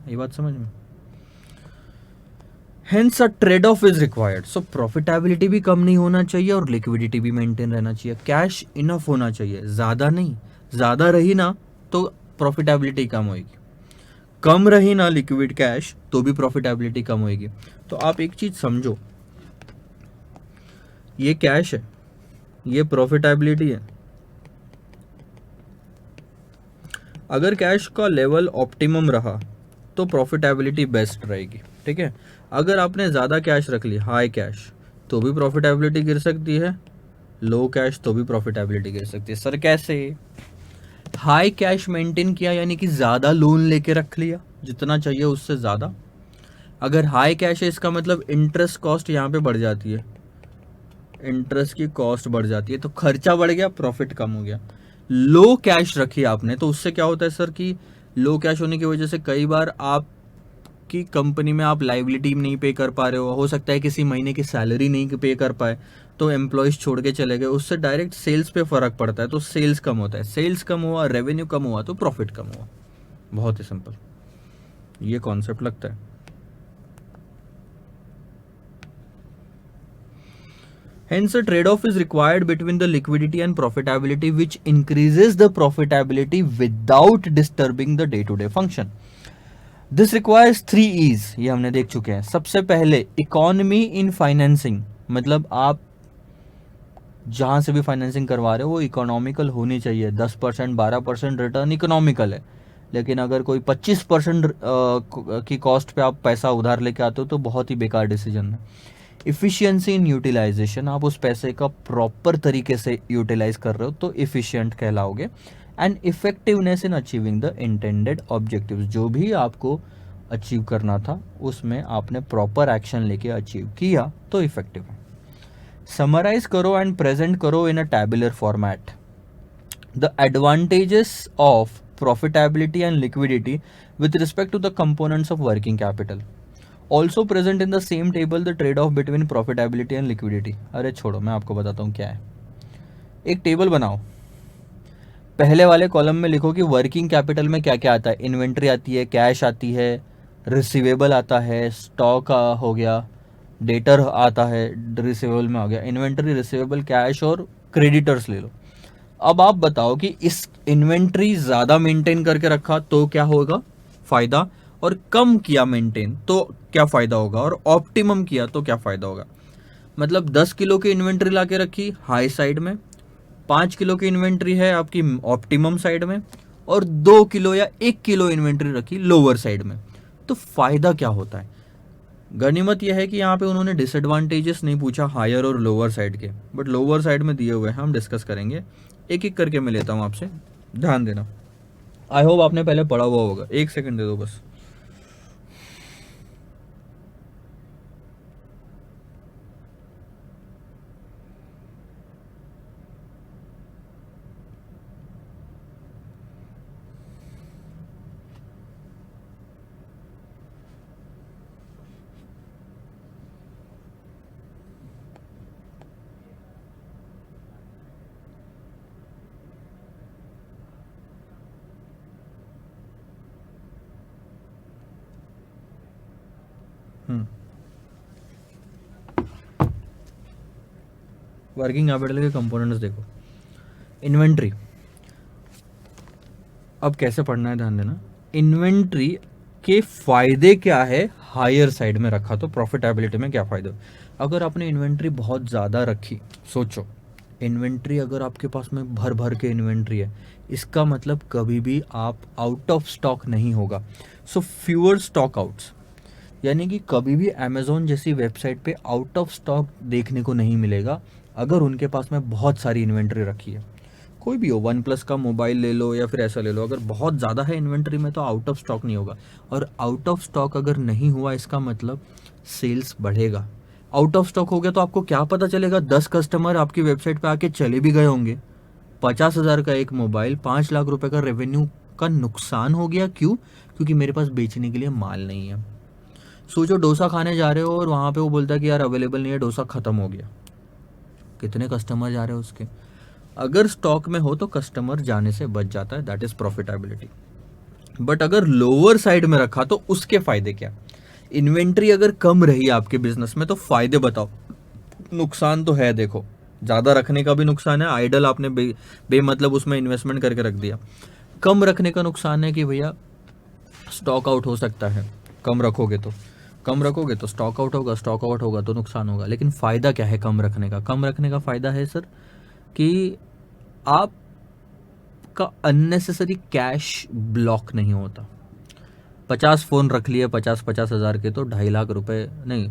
ये बात समझ में? Hence a trade-off is required। So profitability भी कम नहीं होना चाहिए और liquidity भी मेंटेन रहना चाहिए। कैश इनफ होना चाहिए, ज़्यादा नहीं। ज़्यादा रही ना तो प्रॉफिटेबिलिटी कम होएगी, कम रही ना लिक्विड कैश तो भी प्रॉफिटेबिलिटी कम होएगी। तो आप एक चीज़ समझो, ये कैश है, ये प्रॉफिटेबिलिटी है। अगर कैश का लेवल ऑप्टिमम रहा तो प्रॉफिटेबिलिटी बेस्ट रहेगी, ठीक है। अगर आपने ज़्यादा कैश रख ली, हाई कैश, तो भी प्रॉफिटेबिलिटी गिर सकती है, लो कैश तो भी प्रॉफिटेबिलिटी गिर सकती है। सर कैसे? हाई कैश मेंटेन किया यानी कि ज़्यादा लोन लेके रख लिया, जितना चाहिए उससे ज़्यादा। अगर हाई कैश है इसका मतलब इंटरेस्ट कॉस्ट यहाँ पे बढ़ जाती है, इंटरेस्ट की कॉस्ट बढ़ जाती है, तो खर्चा बढ़ गया, प्रॉफिट कम हो गया। लो कैश रखी आपने तो उससे क्या होता है सर कि लो कैश होने की वजह से कई बार आपकी कंपनी में आप लाइबिलिटी नहीं पे कर पा रहे हो सकता है किसी महीने की सैलरी नहीं पे कर पाए तो एम्प्लॉयज़ छोड़ के चले गए, उससे डायरेक्ट सेल्स पे फ़र्क पड़ता है, तो सेल्स कम होता है। सेल्स कम हुआ, रेवेन्यू कम हुआ तो प्रॉफिट कम हुआ। बहुत ही सिंपल ये कॉन्सेप्ट लगता है। Hence, a trade-off is required between the liquidity and profitability, which increases the profitability without disturbing the day-to-day function. This requires 3 E's, ये हमने देख चुके हैं। सबसे पहले इकोनॉमी इन फाइनेंसिंग, मतलब आप जहाँ से भी फाइनेंसिंग करवा रहे हो वो इकोनॉमिकल होनी चाहिए। 10% 12% रिटर्न इकोनॉमिकल है, लेकिन अगर कोई 25% की कॉस्ट पे आप पैसा उधार लेके आते हो तो बहुत ही बेकार डिसीजन है। इफ़िशियंसी इन यूटिलाइजेशन, आप उस पैसे का प्रॉपर तरीके से यूटिलाइज कर रहे हो तो इफ़िशियंट कहलाओगे। And effectiveness in achieving the intended objectives, जो भी आपको अचीव करना था उसमें आपने प्रॉपर एक्शन लेके अचीव किया तो इफेक्टिव है। समराइज करो एंड प्रेजेंट करो in a tabular format the advantages of profitability and liquidity with respect to the components of working capital. Also present in the same table the trade off between profitability and liquidity. अरे छोड़ो, मैं आपको बताता हूँ क्या है। एक टेबल बनाओ, पहले वाले कॉलम में लिखो कि वर्किंग कैपिटल में क्या क्या आता है। इन्वेंट्री आती है, कैश आती है, रिसीवेबल आता है, स्टॉक हो गया, डेटर आता है, रिसीवेबल में आ गया, इन्वेंट्री, रिसीवेबल, कैश और क्रेडिटर्स ले लो। अब आप बताओ कि इस इन्वेंट्री ज़्यादा मेंटेन करके रखा तो क्या होगा फ़ायदा, और कम किया मेंटेन तो क्या फ़ायदा होगा, और ऑप्टिमम किया तो क्या फ़ायदा होगा। मतलब 10 किलो की इन्वेंट्री ला के रखी हाई साइड में, 5 किलो की इन्वेंट्री है आपकी ऑप्टिमम साइड में, और 2 किलो या 1 किलो इन्वेंट्री रखी लोअर साइड में, तो फ़ायदा क्या होता है। गनीमत यह है कि यहाँ पे उन्होंने डिसएडवांटेजेस नहीं पूछा हायर और लोअर साइड के, बट लोअर साइड में दिए हुए हैं, हम डिस्कस करेंगे। एक एक करके मैं लेता हूँ आपसे, ध्यान देना। आई होप आपने पहले पढ़ा हुआ होगा। 1 सेकंड दे दो बस। वर्किंग कैपिटल के कंपोनेंट्स देखो। इन्वेंट्री, अब कैसे पढ़ना है ध्यान देना। इन्वेंट्री के फायदे क्या है, हायर साइड में रखा तो प्रॉफिटेबिलिटी में क्या फ़ायदा। अगर आपने इन्वेंट्री बहुत ज़्यादा रखी, सोचो इन्वेंट्री अगर आपके पास में भर भर के इन्वेंट्री है, इसका मतलब कभी भी आप आउट ऑफ स्टॉक नहीं होगा। सो फ्यूअर स्टॉक आउट्स, यानी कि कभी भी अमेज़ॉन जैसी वेबसाइट पे आउट ऑफ स्टॉक देखने को नहीं मिलेगा अगर उनके पास में बहुत सारी इन्वेंट्री रखी है। कोई भी हो, वन प्लस का मोबाइल ले लो या फिर ऐसा ले लो, अगर बहुत ज़्यादा है इन्वेंट्री में तो आउट ऑफ स्टॉक नहीं होगा। और आउट ऑफ स्टॉक अगर नहीं हुआ इसका मतलब सेल्स बढ़ेगा। आउट ऑफ स्टॉक हो गया तो आपको क्या पता चलेगा, 10 कस्टमर आपकी वेबसाइट पे आके चले भी गए होंगे, 50,000 का एक मोबाइल, 5 लाख रुपए का रेवेन्यू का नुकसान हो गया। क्यों? क्योंकि मेरे पास बेचने के लिए माल नहीं है। सोचो डोसा खाने जा रहे हो और वहाँ पे वो बोलता है कि यार अवेलेबल नहीं है, डोसा ख़त्म हो गया, कितने कस्टमर जा रहे हो उसके। अगर स्टॉक में हो तो कस्टमर जाने से बच जाता है, दैट इज प्रॉफिटेबिलिटी। बट अगर लोअर साइड में रखा तो उसके फायदे क्या? इन्वेंट्री अगर कम रही आपके बिजनेस में तो फायदे बताओ। नुकसान तो है, देखो, ज़्यादा रखने का भी नुकसान है, आइडल आपने बेमतलब उसमें इन्वेस्टमेंट करके रख दिया। कम रखने का नुकसान है कि भैया स्टॉक आउट हो सकता है, कम रखोगे तो स्टॉक आउट होगा, स्टॉक आउट होगा तो नुकसान होगा। लेकिन फ़ायदा क्या है कम रखने का? कम रखने का फ़ायदा है सर कि आपका अननेसेसरी कैश ब्लॉक नहीं होता। 50 फ़ोन रख लिए, 50,000 के, तो 2.5 लाख रुपए नहीं,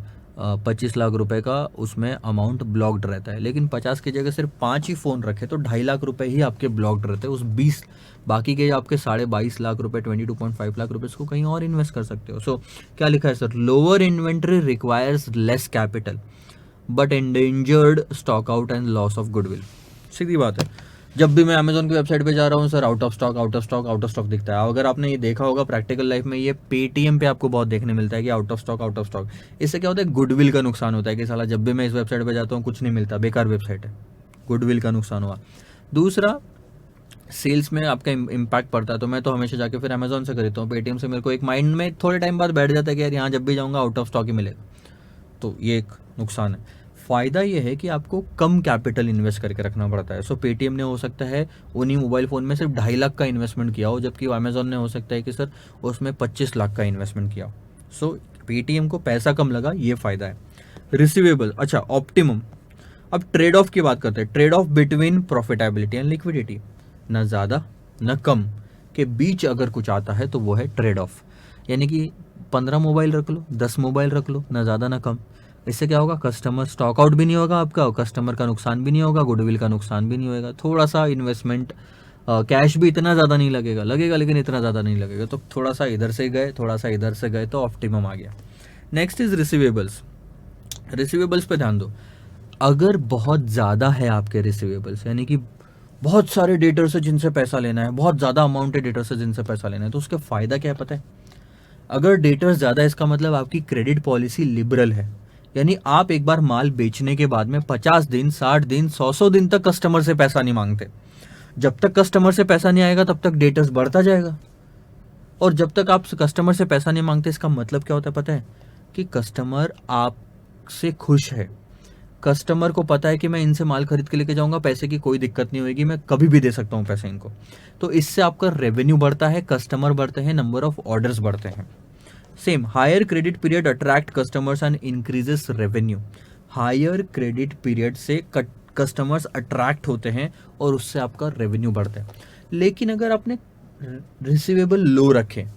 25 लाख रुपए का उसमें अमाउंट ब्लॉक्ड रहता है। लेकिन 50 की जगह सिर्फ 5 ही फ़ोन रखे तो 2.5 लाख रुपए ही आपके ब्लॉक्ड रहते हैं। उस 20 बाकी के आपके 22.5 लाख रुपए, 22.5 लाख रुपए, इसको कहीं और इन्वेस्ट कर सकते हो। सो क्या लिखा है sir? Lower inventory requires less capital but endangered stock out and loss of goodwill. सीधी बात है। जब भी मैं अमेजोन की वेबसाइट पे जा रहा हूँ sir, out of stock, out of stock, out of stock दिखता है। अगर आपने ये देखा होगा प्रैक्टिकल लाइफ में, ये पेटीएम पे आपको बहुत देखने मिलता है कि out of stock, out of stock. इससे क्या होता है? गुडविल का नुकसान होता है कि साला जब भी मैं इस वेबसाइट पे जाता हूँ कुछ नहीं मिलता, बेकार वेबसाइट है, गुडविल का नुकसान हुआ। दूसरा, सेल्स में आपका इम्पैक्ट पड़ता है। तो मैं तो हमेशा जाके फिर अमेजोन से खरीदता हूँ। पेटीएम से मेरे को एक माइंड में थोड़े टाइम बाद बैठ जाता है कि यार यहाँ जब भी जाऊँगा आउट ऑफ स्टॉक ही मिलेगा, तो ये एक नुकसान है। फ़ायदा ये है कि आपको कम कैपिटल इन्वेस्ट करके रखना पड़ता है। सो पेटीएम ने हो सकता है उन्हीं मोबाइल फ़ोन में सिर्फ 2.5 लाख का इन्वेस्टमेंट किया हो, जबकि अमेजोन ने हो सकता है कि सर उसमें 25 लाख का इन्वेस्टमेंट किया हो। सो पेटीएम को पैसा कम लगा, ये फ़ायदा है। रिसीवेबल, अच्छा, ऑप्टिमम। अब ट्रेड ऑफ की बात करते हैं। Trade off between profitability and liquidity, न ज़्यादा न कम के बीच अगर कुछ आता है तो वो है ट्रेड ऑफ। यानी कि 15 मोबाइल रख लो, 10 मोबाइल रख लो, न ज़्यादा न कम। इससे क्या होगा? कस्टमर स्टॉक आउट भी नहीं होगा आपका, कस्टमर का नुकसान भी नहीं होगा, गुडविल का नुकसान भी नहीं होगा। थोड़ा सा इन्वेस्टमेंट, कैश भी इतना ज़्यादा नहीं लगेगा लेकिन इतना ज़्यादा नहीं लगेगा। तो थोड़ा सा इधर से गए, थोड़ा सा इधर से गए तो ऑप्टिमम आ गया। Next is receivables. रिसीवेबल्स पे ध्यान दो। अगर बहुत ज़्यादा है आपके रिसीवेबल्स, यानी कि बहुत सारे डेटर से जिनसे पैसा लेना है, बहुत ज़्यादा अमाउंट है डेटर से जिनसे पैसा लेना है, तो उसका फ़ायदा क्या है पता है? अगर डेटर्स ज़्यादा है इसका मतलब आपकी क्रेडिट पॉलिसी लिबरल है। यानी आप एक बार माल बेचने के बाद में 50 दिन, 60 दिन, 100 दिन तक कस्टमर से पैसा नहीं मांगते। जब तक कस्टमर से पैसा नहीं आएगा तब तक डेटर्स बढ़ता जाएगा। और जब तक आप कस्टमर से पैसा नहीं मांगते, इसका मतलब क्या होता है पता है? कि कस्टमर आपसे खुश है। कस्टमर को पता है कि मैं इनसे माल खरीद के लेके जाऊंगा, पैसे की कोई दिक्कत नहीं होगी, मैं कभी भी दे सकता हूँ पैसे इनको। तो इससे आपका रेवेन्यू बढ़ता है, कस्टमर बढ़ते हैं, नंबर ऑफ ऑर्डर्स बढ़ते हैं। Same, higher credit period attract customers and increases revenue. Higher credit period से कस्टमर्स अट्रैक्ट होते हैं और उससे आपका रेवेन्यू बढ़ता है। लेकिन अगर आपने रिसीवेबल लो रखे,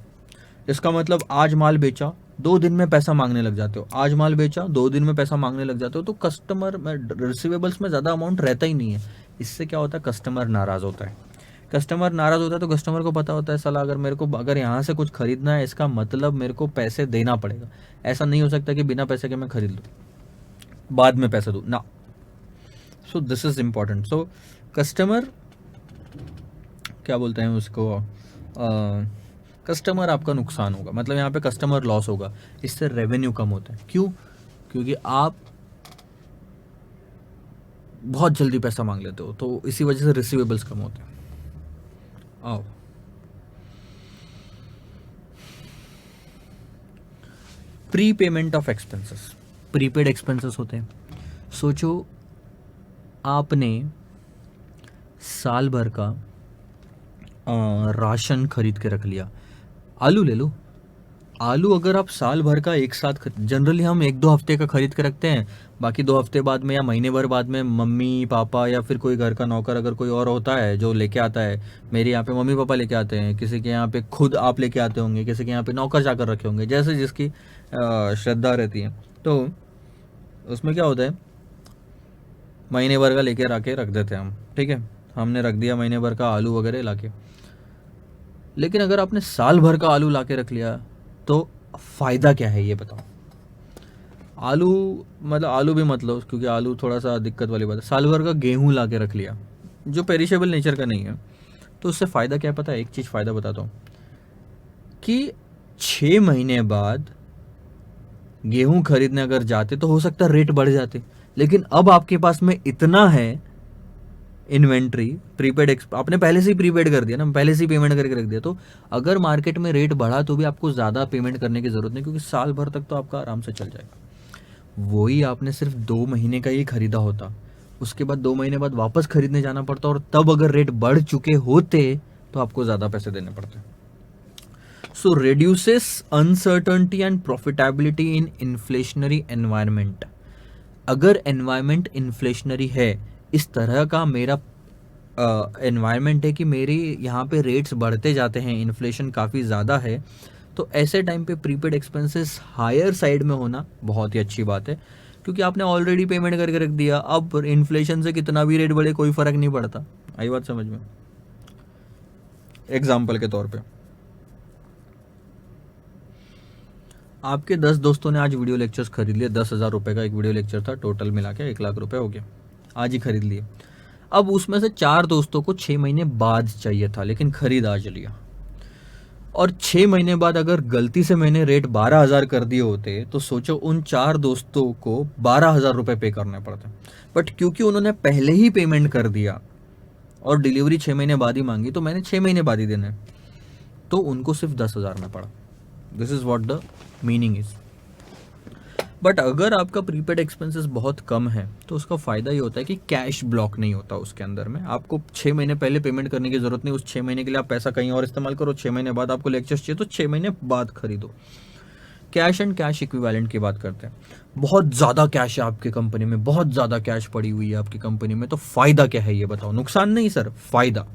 इसका मतलब आज माल बेचा, 2 दिन में पैसा मांगने लग जाते हो, आज माल बेचा 2 दिन में पैसा मांगने लग जाते हो, तो कस्टमर में रिसीवेबल्स में ज़्यादा अमाउंट रहता ही नहीं है। इससे क्या होता है? कस्टमर नाराज़ होता है। कस्टमर नाराज़ होता है तो कस्टमर को पता होता है साला अगर यहाँ से कुछ खरीदना है इसका मतलब मेरे को पैसे देना पड़ेगा। ऐसा नहीं हो सकता कि बिना पैसे के मैं खरीद लूँ बाद में पैसे दूँ ना। So this is important. So customer, क्या बोलते हैं उसको, कस्टमर आपका नुकसान होगा, मतलब यहाँ पे कस्टमर लॉस होगा, इससे रेवेन्यू कम होता है। क्यों? क्योंकि आप बहुत जल्दी पैसा मांग लेते हो, तो इसी वजह से रिसीवेबल्स कम होते हैं। आओ, pre payment of expenses. Prepaid expenses होते हैं। सोचो आपने साल भर का राशन खरीद के रख लिया। आलू ले लो, आलू अगर आप साल भर का एक साथ जनरली हम 1-2 हफ्ते का खरीद के रखते हैं, बाकी 2 हफ्ते बाद में या महीने भर बाद में मम्मी पापा या फिर कोई घर का नौकर अगर कोई और होता है जो लेके आता है। मेरे यहाँ पे मम्मी पापा लेके आते हैं, किसी के यहाँ पे खुद आप लेके आते होंगे, किसी के यहाँ पे नौकर जाकर रखे होंगे, जैसे जिसकी श्रद्धा रहती है। तो उसमें क्या होता है, महीने भर का लेके आके रख देते हैं हम, ठीक है। हमने रख दिया महीने भर का आलू वगैरह लाके। लेकिन अगर आपने साल भर का आलू लाके रख लिया तो फ़ायदा क्या है ये बताओ। आलू मतलब आलू भी मतलब, क्योंकि आलू थोड़ा सा दिक्कत वाली बात है। साल भर का गेहूं लाके रख लिया जो पेरिशेबल नेचर का नहीं है, तो उससे फ़ायदा क्या है पता है? एक चीज़ फ़ायदा बताता हूँ कि 6 महीने बाद गेहूं खरीदने अगर जाते तो हो सकता है रेट बढ़ जाते, लेकिन अब आपके पास में इतना है इन्वेंट्री, प्रीपेड आपने पहले से ही प्रीपेड कर दिया ना, पहले से ही पेमेंट करके रख दिया, तो अगर मार्केट में रेट बढ़ा तो भी आपको ज़्यादा पेमेंट करने की ज़रूरत नहीं, क्योंकि साल भर तक तो आपका आराम से चल जाएगा। वही आपने सिर्फ 2 महीने का ही खरीदा होता, उसके बाद 2 महीने बाद वापस खरीदने जाना पड़ता, और तब अगर रेट बढ़ चुके होते तो आपको ज़्यादा पैसे देने पड़ते। सो reduces uncertainty and profitability in inflationary environment। अगर एनवायरमेंट इन्फ्लेशनरी है, इस तरह का मेरा एनवायरनमेंट है कि मेरे यहाँ पे रेट्स बढ़ते जाते हैं, इन्फ्लेशन काफ़ी ज़्यादा है, तो ऐसे टाइम पे प्रीपेड एक्सपेंसेस हायर साइड में होना बहुत ही अच्छी बात है, क्योंकि आपने ऑलरेडी पेमेंट करके रख दिया। अब इन्फ्लेशन से कितना भी रेट बढ़े कोई फ़र्क नहीं पड़ता। आई बात समझ में? एग्जाम्पल के तौर पे आपके 10 दोस्तों ने आज वीडियो लेक्चर्स खरीद लिए, 10,000 रुपये का एक वीडियो लेक्चर था, टोटल मिला के 1,00,000 रुपये हो गया, आज ही खरीद लिए। अब उसमें से 4 दोस्तों को 6 महीने बाद चाहिए था, लेकिन खरीद आज लिया, और 6 महीने बाद अगर गलती से मैंने रेट 12,000 कर दिए होते तो सोचो उन 4 दोस्तों को 12,000 रुपये पे करने पड़ते। बट क्योंकि उन्होंने पहले ही पेमेंट कर दिया और डिलीवरी 6 महीने बाद ही मांगी, तो मैंने 6 महीने बाद ही देना है, तो उनको सिर्फ 10,000 में पड़ा। This is what the meaning is. But अगर आपका प्रीपेड एक्सपेंसेस बहुत कम है तो उसका फ़ायदा ये होता है कि कैश ब्लॉक नहीं होता उसके अंदर में। आपको 6 महीने पहले पेमेंट करने की ज़रूरत नहीं, उस 6 महीने के लिए आप पैसा कहीं और इस्तेमाल करो, 6 महीने बाद आपको लेक्चर्स चाहिए तो 6 महीने बाद खरीदो। कैश एंड कैश इक्विवेलेंट की बात करते हैं। बहुत ज़्यादा कैश है आपकी कंपनी में, बहुत ज़्यादा कैश पड़ी हुई है आपकी कंपनी में, तो फ़ायदा क्या है ये बताओ। नुकसान नहीं सर, फ़ायदा।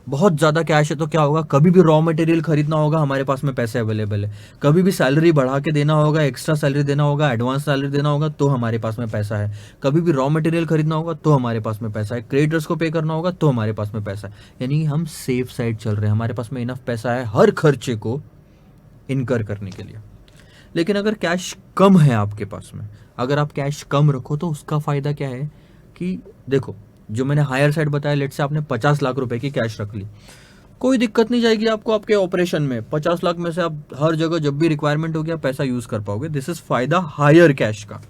बहुत ज़्यादा कैश है तो क्या होगा, कभी भी रॉ मटेरियल खरीदना होगा हमारे पास में पैसे अवेलेबल है, कभी भी सैलरी बढ़ा के देना होगा, एक्स्ट्रा सैलरी देना होगा, एडवांस सैलरी देना होगा तो हमारे पास में पैसा है, कभी भी रॉ मटेरियल खरीदना होगा तो हमारे पास में पैसा है, क्रेडिटर्स को पे करना होगा तो हमारे पास में पैसा है। यानी हम सेफ साइड चल रहे हैं, हमारे पास में इनफ पैसा है हर खर्चे को इनकर करने के लिए। लेकिन अगर कैश कम है आपके पास में, अगर आप कैश कम रखो तो उसका फ़ायदा क्या है कि देखो, जो मैंने हायर साइड बताया, लेट से आपने 50 लाख रुपए की कैश रख ली, कोई दिक्कत नहीं जाएगी आपको आपके ऑपरेशन में। 50 लाख में से आप हर जगह जब भी रिक्वायरमेंट होगी आप पैसा यूज कर पाओगे। दिस इज फायदा हायर कैश का।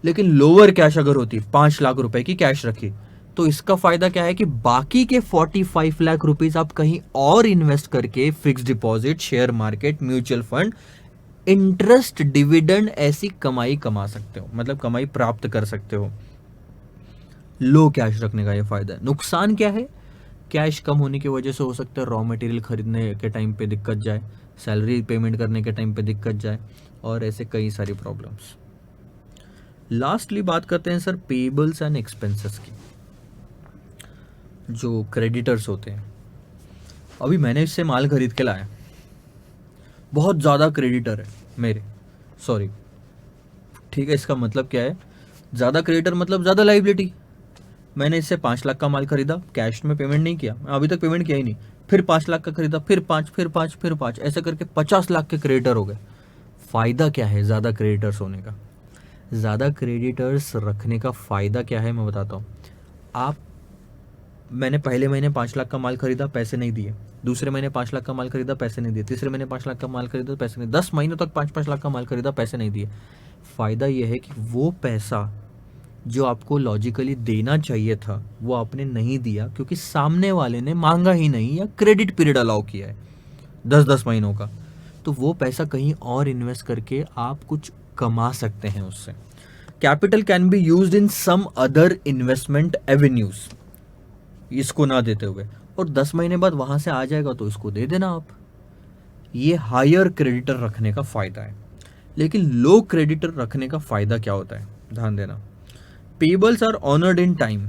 लेकिन लोअर कैश अगर होती, 5 लाख रुपए की कैश रखी, तो इसका फायदा क्या है कि बाकी के 45 लाख रुपीज आप कहीं और इन्वेस्ट करके fix deposit, share market, mutual fund, interest, dividend, ऐसी कमाई कमा सकते हो, मतलब कमाई प्राप्त कर सकते हो। लो कैश रखने का ये फायदा है। नुकसान क्या है? कैश कम होने की वजह से हो सकता है रॉ मटेरियल खरीदने के टाइम पे दिक्कत जाए, सैलरी पेमेंट करने के टाइम पे दिक्कत जाए, और ऐसे कई सारी प्रॉब्लम्स। लास्टली बात करते हैं सर पेबल्स एंड एक्सपेंसेस की। जो क्रेडिटर्स होते हैं, अभी मैंने इससे माल खरीद के लाया, बहुत ज़्यादा क्रेडिटर है मेरे, सॉरी ठीक है, इसका मतलब क्या है, ज़्यादा क्रेडिटर मतलब ज़्यादा लाइबिलिटी। मैंने इससे 5 लाख का माल खरीदा, कैश में पेमेंट नहीं किया, अभी तक पेमेंट किया ही नहीं, फिर 5 लाख का खरीदा, फिर 5, फिर 5, फिर 5, ऐसे करके 50 लाख के क्रेडिटर हो गए। फ़ायदा क्या है ज़्यादा क्रेडिटर्स होने का? ज़्यादा क्रेडिटर्स रखने का फ़ायदा क्या है मैं बताता हूँ। आप, मैंने पहले महीने 5 लाख का माल खरीदा, पैसे नहीं दिए, दूसरे महीने 5 लाख का माल खरीदा, पैसे नहीं दिए, तीसरे महीने 5 लाख का माल खरीदा, पैसे नहीं, 10 महीनों तक 5-5 लाख का माल खरीदा, पैसे नहीं दिए। फ़ायदा यह है कि वो पैसा जो आपको लॉजिकली देना चाहिए था वो आपने नहीं दिया, क्योंकि सामने वाले ने मांगा ही नहीं या क्रेडिट पीरियड अलाउ किया है 10-10 महीनों का, तो वो पैसा कहीं और इन्वेस्ट करके आप कुछ कमा सकते हैं उससे। Capital can be used in some other investment avenues, इसको ना देते हुए, और 10 महीने बाद वहां से आ जाएगा तो इसको दे देना आप। ये हायर क्रेडिटर रखने का फायदा है। लेकिन लो क्रेडिटर रखने का फायदा क्या होता है, ध्यान देना। Payables are honoured in time.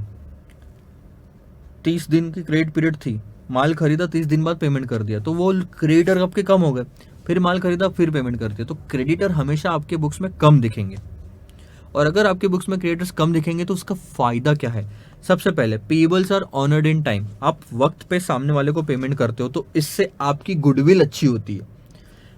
30 दिन की क्रेडिट पीरियड थी, माल खरीदा, 30 दिन बाद पेमेंट कर दिया, तो वो क्रेडिटर आपके कम हो गए, फिर माल खरीदा, फिर पेमेंट कर दिया, तो क्रेडिटर हमेशा आपके बुक्स में कम दिखेंगे। और अगर आपकी बुक्स में क्रिएटर्स कम दिखेंगे तो उसका फायदा क्या है? सबसे पहले payables are honoured in time, आप वक्त पे सामने वाले को पेमेंट करते हो तो इससे आपकी गुडविल अच्छी होती है।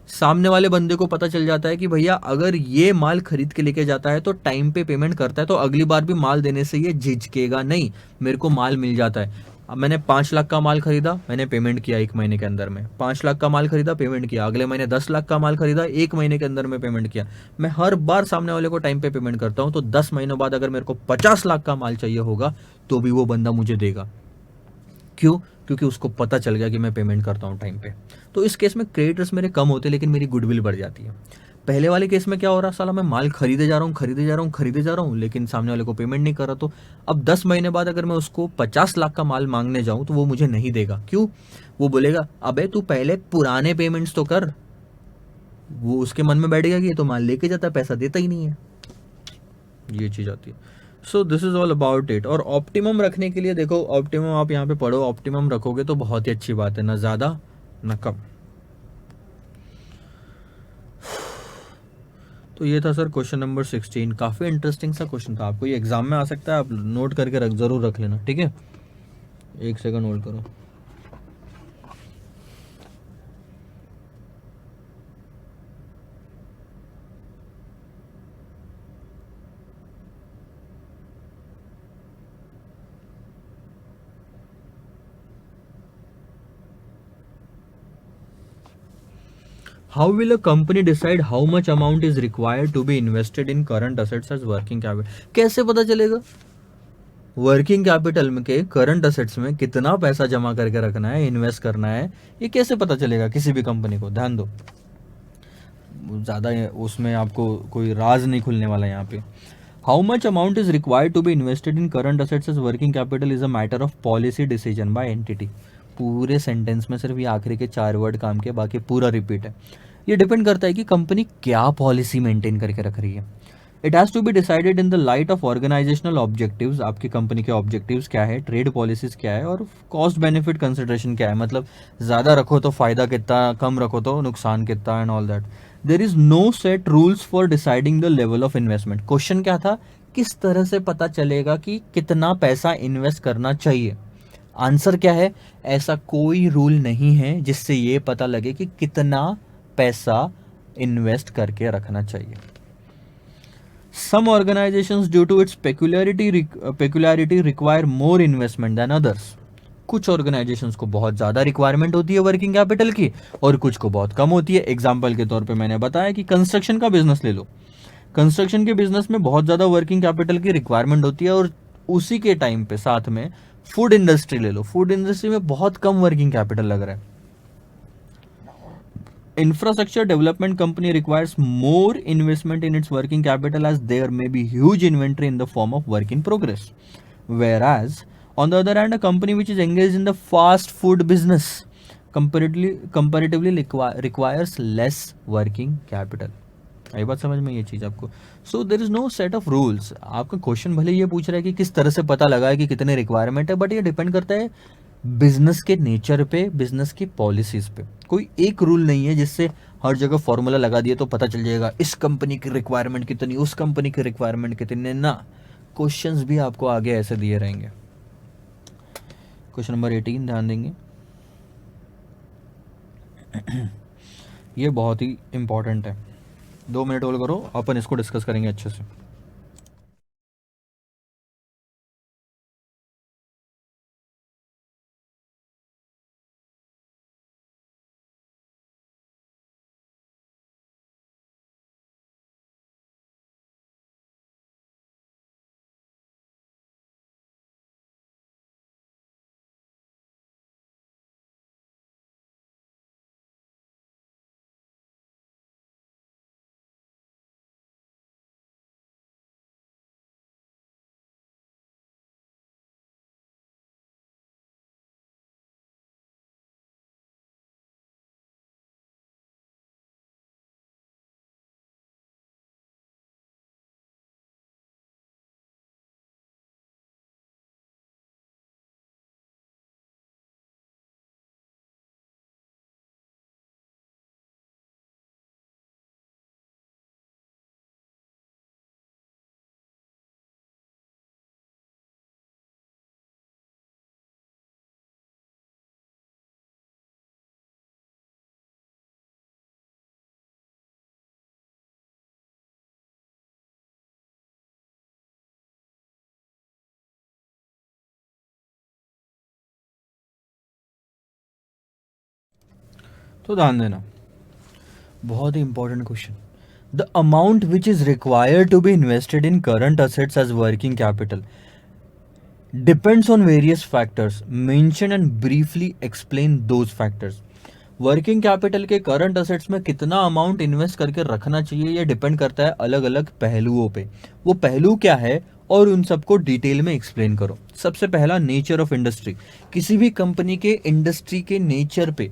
सामने वाले बंदे को पता चल जाता है कि भैया अगर ये माल खरीद के लेके जाता है तो टाइम पे पेमेंट करता है, तो अगली बार भी माल देने से ये झिझकेगा नहीं, मेरे को माल मिल जाता है। अब मैंने 5 लाख का माल खरीदा, मैंने पेमेंट किया 1 महीने के अंदर में, 5 लाख का माल खरीदा पेमेंट किया, अगले महीने 10 लाख का माल खरीदा 1 महीने के अंदर में पेमेंट किया। मैं हर बार सामने वाले को टाइम पे पेमेंट करता हूँ, तो 10 महीनों बाद अगर मेरे को 50 लाख का माल चाहिए होगा तो भी वो बंदा मुझे देगा। क्यों? क्योंकि उसको पता चल गया कि मैं पेमेंट करता हूँ टाइम पे। तो इस केस में क्रेडिटर्स मेरे कम होते लेकिन मेरी गुडविल बढ़ जाती है। पहले वाले केस में क्या हो रहा, साला मैं माल खरीदे जा रहा हूँ खरीदे जा रहा हूँ खरीदे जा रहा हूँ लेकिन सामने वाले को पेमेंट नहीं कर रहा, तो अब 10 महीने बाद अगर मैं उसको 50 लाख का माल मांगने जाऊँ तो वो मुझे नहीं देगा। क्यों? वो बोलेगा अबे तू पहले पुराने पेमेंट्स तो कर। वो उसके मन में बैठेगा कि ये तो माल लेके जाता है, पैसा देता ही नहीं है। ये चीज़ आती है। So this is all about it. और ऑप्टिमम रखने के लिए देखो, ऑप्टिमम आप यहाँ पे पढ़ो, ऑप्टिमम रखोगे तो बहुत ही अच्छी बात है, ना ज़्यादा ना कम। तो ये था सर क्वेश्चन नंबर 16। काफ़ी इंटरेस्टिंग सा क्वेश्चन था, आपको ये एग्जाम में आ सकता है, आप नोट करके ज़रूर रख लेना, ठीक है? 1 सेकंड होल्ड करो। How will a company decide how much amount is required to be invested in current assets as working capital? कैसे पता चलेगा वर्किंग कैपिटल में के करंट असेट्स में कितना पैसा जमा करके रखना है, इन्वेस्ट करना है? ये कैसे पता चलेगा किसी भी कंपनी को? ध्यान दो, ज़्यादा उसमें आपको कोई राज नहीं खुलने वाला यहाँ पे। How much amount is required to be invested in current assets as working capital is a matter of policy decision by entity. पूरे सेंटेंस में सिर्फ ये आखिरी के 4 वर्ड काम के, बाकी पूरा रिपीट है। ये डिपेंड करता है कि कंपनी क्या पॉलिसी मेंटेन करके रख रही है। It has to be decided in the light of organisational objectives, आपकी कंपनी के ऑब्जेक्टिव्स क्या है, ट्रेड पॉलिसीज क्या है, और कॉस्ट बेनिफिट कंसिडरेशन क्या है, मतलब ज़्यादा रखो तो फ़ायदा कितना, कम रखो तो नुकसान कितना, and all that. There is no set rules for deciding the level of investment. Question क्या था, किस तरह से पता चलेगा कि कितना पैसा इन्वेस्ट करना चाहिए? आंसर क्या है, ऐसा कोई रूल नहीं है जिससे ये पता लगे कि कितना पैसा इन्वेस्ट करके रखना चाहिए। Some organizations, due to its peculiarity require more investment than others. कुछ ऑर्गेनाइजेशंस को बहुत ज़्यादा रिक्वायरमेंट होती है वर्किंग कैपिटल की और कुछ को बहुत कम होती है। एग्जाम्पल के तौर पे मैंने बताया कि कंस्ट्रक्शन का बिजनेस ले लो। कंस्ट्रक्शन के बिजनेस में बहुत ज़्यादा वर्किंग कैपिटल की रिक्वायरमेंट होती है, और उसी के टाइम पे साथ में फूड इंडस्ट्री ले लो, फूड इंडस्ट्री में बहुत कम वर्किंग कैपिटल लग रहा है। Infrastructure development company requires more investment in its working capital as there may be huge inventory in the form of work in progress. Whereas, on the other hand, a company which is engaged in the fast food business comparatively requires less working capital. आई बात समझ में ये चीज़ आपको? So there is no set of rules. आपका क्वेश्चन भले ये पूछ रहा है कि किस तरह से पता लगा है कि कितने रिक्वायरमेंट है, बट ये डिपेंड करता है बिजनेस के नेचर पे, बिजनेस की पॉलिसीज पे। कोई एक रूल नहीं है जिससे हर जगह फॉर्मूला लगा दिए तो पता चल जाएगा इस कंपनी की रिक्वायरमेंट कितनी, उस कंपनी की रिक्वायरमेंट कितनी ना। क्वेश्चंस भी आपको आगे ऐसे दिए रहेंगे। क्वेश्चन नंबर 18 ध्यान देंगे, ये बहुत ही इंपॉर्टेंट है। 2 मिनट होल्ड करो, अपन इसको डिस्कस करेंगे अच्छे से। तो ध्यान देना, बहुत ही important question. The amount which is required to be invested in current assets as working capital depends on various factors, mention and briefly explain those factors. Working capital के करंट असेट्स में कितना अमाउंट इन्वेस्ट करके रखना चाहिए, ये डिपेंड करता है अलग अलग पहलुओं पे। वो पहलू क्या है और उन सबको डिटेल में एक्सप्लेन करो। सबसे पहला, नेचर ऑफ इंडस्ट्री। किसी भी कंपनी के इंडस्ट्री के नेचर पे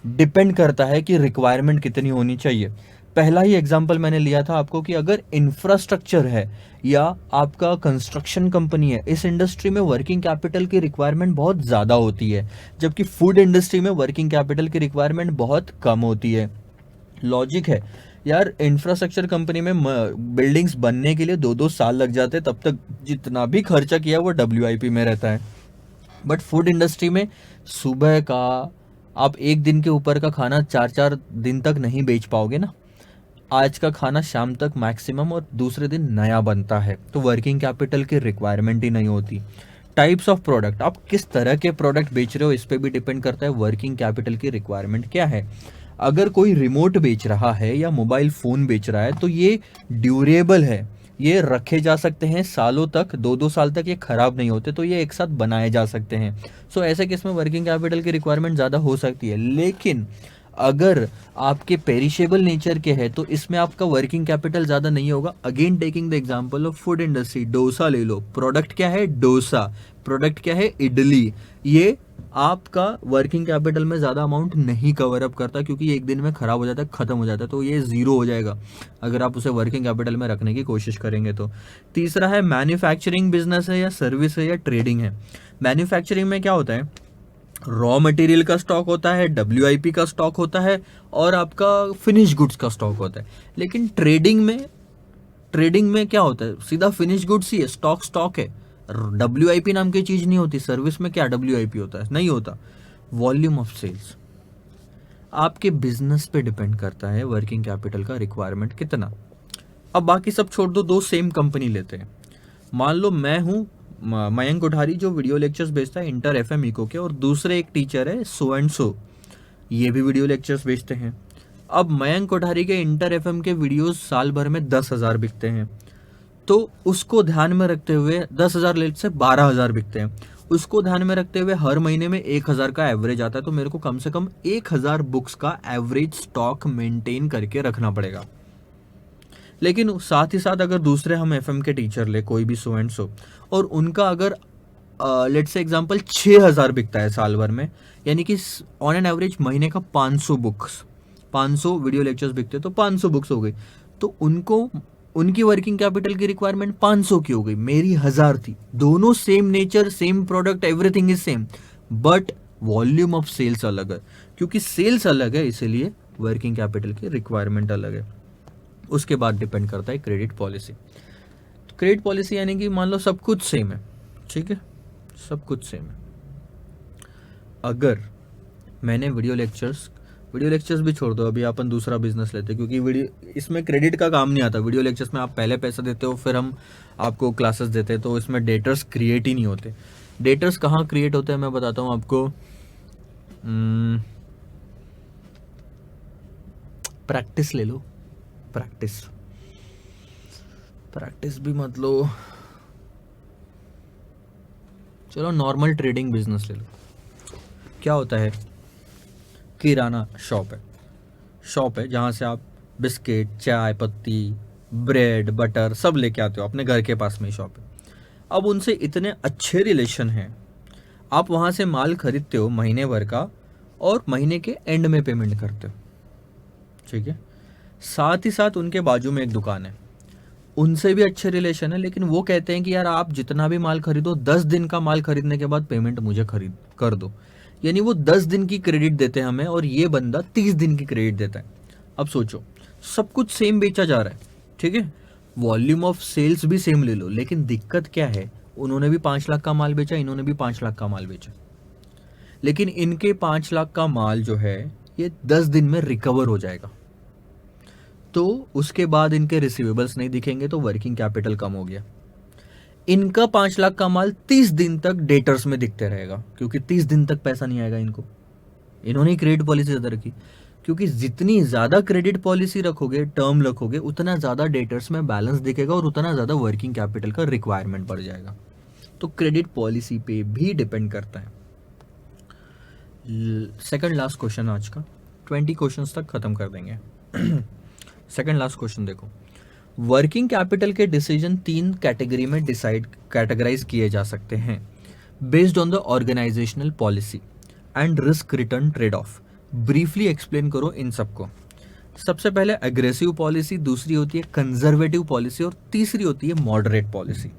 डिपेंड करता है कि रिक्वायरमेंट कितनी होनी चाहिए। पहला ही एग्जांपल मैंने लिया था आपको कि अगर इंफ्रास्ट्रक्चर है या आपका कंस्ट्रक्शन कंपनी है, इस इंडस्ट्री में वर्किंग कैपिटल की रिक्वायरमेंट बहुत ज़्यादा होती है, जबकि फूड इंडस्ट्री में वर्किंग कैपिटल की रिक्वायरमेंट बहुत कम होती है। लॉजिक है यार, इंफ्रास्ट्रक्चर कंपनी में बिल्डिंग्स बनने के लिए 2-2 साल लग जाते हैं, तब तक जितना भी खर्चा किया वो WIP में रहता है। बट फूड इंडस्ट्री में सुबह का आप एक दिन के ऊपर का खाना 4-4 दिन तक नहीं बेच पाओगे ना। आज का खाना शाम तक मैक्सिमम और दूसरे दिन नया बनता है, तो वर्किंग कैपिटल की रिक्वायरमेंट ही नहीं होती। टाइप्स ऑफ प्रोडक्ट, आप किस तरह के प्रोडक्ट बेच रहे हो इस पे भी डिपेंड करता है वर्किंग कैपिटल की रिक्वायरमेंट क्या है। अगर कोई रिमोट बेच रहा है या मोबाइल फ़ोन बेच रहा है तो ये ड्यूरेबल है, ये रखे जा सकते हैं सालों तक, 2-2 साल तक ये खराब नहीं होते, तो ये एक साथ बनाए जा सकते हैं। सो ऐसे केस में वर्किंग कैपिटल की रिक्वायरमेंट ज़्यादा हो सकती है। लेकिन अगर आपके पेरिशेबल नेचर के है तो इसमें आपका वर्किंग कैपिटल ज़्यादा नहीं होगा। Again taking the example of food industry, dosa ले लो, प्रोडक्ट क्या है डोसा, प्रोडक्ट क्या है इडली। ये आपका वर्किंग कैपिटल में ज़्यादा अमाउंट नहीं कवर अप करता, क्योंकि एक दिन में ख़राब हो जाता है, ख़त्म हो जाता है, तो ये ज़ीरो हो जाएगा अगर आप उसे वर्किंग कैपिटल में रखने की कोशिश करेंगे तो। तीसरा है मैन्युफैक्चरिंग बिजनेस है या सर्विस है या ट्रेडिंग है। मैन्युफैक्चरिंग में क्या होता है, रॉ मटेरियल का स्टॉक होता है, WIP का स्टॉक होता है और आपका फिनिश गुड्स का स्टॉक होता है। लेकिन ट्रेडिंग में क्या होता है, सीधा फिनिश गुड्स ही है, स्टॉक स्टॉक है, WIP नाम की चीज नहीं होती। सर्विस में क्या WIP होता है, नहीं होता। वॉल्यूम ऑफ सेल्स आपके बिजनेस पे डिपेंड करता है वर्किंग कैपिटल का रिक्वायरमेंट कितना। अब बाकी सब छोड़ दो, दो सेम कंपनी लेते हैं। मान लो मैं हूँ मयंक कोठारी जो वीडियो लेक्चर्स भेजता है इंटर FM इको के, और दूसरे एक टीचर है सो एंड सो, ये भी वीडियो लेक्चर्स भेजते हैं। अब मयंक कोठारी के इंटर FM के वीडियोस साल भर में 10,000 बिकते हैं, तो उसको ध्यान में रखते हुए 10,000 लेट से 12,000 बिकते हैं, उसको ध्यान में रखते हुए हर महीने में 1,000 का एवरेज आता है, तो मेरे को कम से कम 1,000 बुक्स का एवरेज स्टॉक मेंटेन करके रखना पड़ेगा। लेकिन साथ ही साथ अगर दूसरे हम FM के टीचर ले, कोई भी सो एंड सो, और उनका अगर लेट्स से एग्जांपल 6,000 बिकता है साल भर में, यानी कि ऑन एन एवरेज महीने का 500 बुक्स, 500 वीडियो लेक्चर्स बिकते, तो 500 बुक्स हो गई, तो उनको उनकी वर्किंग कैपिटल की रिक्वायरमेंट 500 की हो गई, मेरी 1,000 थी। दोनों same nature, same product, everything is same, but volume of sales अलग है। क्योंकि सेल्स अलग है इसलिए वर्किंग कैपिटल की रिक्वायरमेंट अलग है। उसके बाद डिपेंड करता है क्रेडिट पॉलिसी। तो क्रेडिट पॉलिसी यानी कि मान लो सब कुछ सेम है, ठीक है, सब कुछ सेम है। अगर मैंने वीडियो लेक्चर्स भी छोड़ दो, अभी अपन दूसरा बिजनेस लेते हैं, क्योंकि वीडियो इसमें क्रेडिट का काम नहीं आता। वीडियो लेक्चर्स में आप पहले पैसा देते हो, फिर हम आपको क्लासेस देते हैं, तो इसमें डेटर्स क्रिएट ही नहीं होते। डेटर्स कहाँ क्रिएट होते हैं मैं बताता हूँ आपको। प्रैक्टिस ले लो, प्रैक्टिस भी मत लो, चलो नॉर्मल ट्रेडिंग बिजनेस ले लो। क्या होता है, किराना शॉप है जहाँ से आप बिस्किट, चाय पत्ती, ब्रेड, बटर सब लेके आते हो, अपने घर के पास में ही शॉप है। अब उनसे इतने अच्छे रिलेशन हैं, आप वहाँ से माल खरीदते हो महीने भर का और महीने के एंड में पेमेंट करते हो, ठीक है। साथ ही साथ उनके बाजू में एक दुकान है, उनसे भी अच्छे रिलेशन है, लेकिन वो कहते हैं कि यार आप जितना भी माल खरीदो 10 दिन का माल खरीदने के बाद पेमेंट मुझे खरीद कर दो। यानी वो 10 दिन की क्रेडिट देते हैं हमें, और ये बंदा 30 दिन की क्रेडिट देता है। अब सोचो, सब कुछ सेम बेचा जा रहा है, ठीक है, वॉल्यूम ऑफ सेल्स भी सेम ले लो, लेकिन दिक्कत क्या है, उन्होंने भी 5 लाख का माल बेचा, इन्होंने भी 5 लाख का माल बेचा, लेकिन इनके 5 लाख का माल जो है ये 10 दिन में रिकवर हो जाएगा, तो उसके बाद इनके रिसीवेबल्स नहीं दिखेंगे, तो वर्किंग कैपिटल कम हो गया। इनका 5 लाख का माल 30 दिन तक डेटर्स में दिखते रहेगा, क्योंकि 30 दिन तक पैसा नहीं आएगा इनको, इन्होंने क्रेडिट पॉलिसी ज्यादा रखी। क्योंकि जितनी ज़्यादा क्रेडिट पॉलिसी रखोगे, टर्म रखोगे, उतना ज़्यादा डेटर्स में बैलेंस दिखेगा और उतना ज़्यादा वर्किंग कैपिटल का रिक्वायरमेंट बढ़ जाएगा। तो क्रेडिट पॉलिसी पे भी डिपेंड करता है। सेकंड लास्ट क्वेश्चन आज का, 20 क्वेश्चंस तक खत्म कर देंगे। सेकंड लास्ट क्वेश्चन देखो, वर्किंग कैपिटल के डिसीजन 3 कैटेगरी में कैटेगराइज किए जा सकते हैं based on the organisational policy and risk return trade off. Briefly explain करो इन सबको। सबसे पहले एग्रेसिव पॉलिसी, दूसरी होती है कंजर्वेटिव पॉलिसी और तीसरी होती है moderate policy.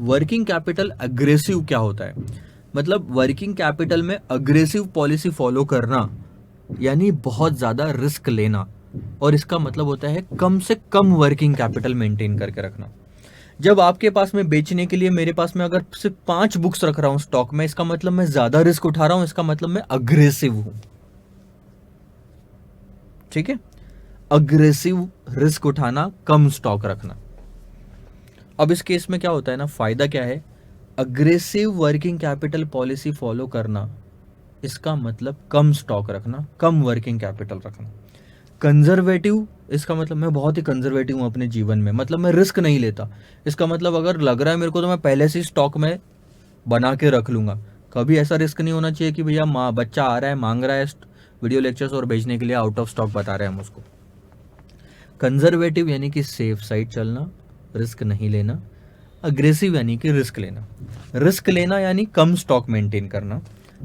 Working capital aggressive क्या होता है, मतलब वर्किंग कैपिटल में अग्रेसिव पॉलिसी फॉलो करना यानी बहुत ज़्यादा रिस्क लेना, और इसका मतलब होता है कम से कम वर्किंग कैपिटल मेंटेन करके रखना। जब आपके पास में बेचने के लिए मेरे पास में अगर सिर्फ 5 बुक्स रख रहा हूं स्टॉक में, इसका मतलब मैं ज़्यादा रिस्क उठा रहा हूं, इसका मतलब मैं अग्रेसिव हूं। ठीक है, अग्रेसिव रिस्क उठाना, कम स्टॉक रखना। अब इस केस में क्या होता है ना, फायदा क्या है, aggressive working capital policy follow करना, इसका मतलब कम स्टॉक रखना, कम वर्किंग कैपिटल रखना। कंजर्वेटिव, इसका मतलब मैं बहुत ही कंजर्वेटिव हूं अपने जीवन में, मतलब मैं रिस्क नहीं लेता। इसका मतलब अगर लग रहा है मेरे को तो मैं पहले से ही स्टॉक में बना के रख लूंगा। कभी ऐसा रिस्क नहीं होना चाहिए कि भैया बच्चा आ रहा है, मांग रहा है वीडियो लेक्चर्स और भेजने के लिए, आउट ऑफ स्टॉक बता रहे हैं हम उसको। कंजर्वेटिव यानी कि सेफ साइड चलना, रिस्क नहीं लेना। अग्रेसिव यानी कि रिस्क लेना। रिस्क लेना यानी कम स्टॉक मेंटेन करना,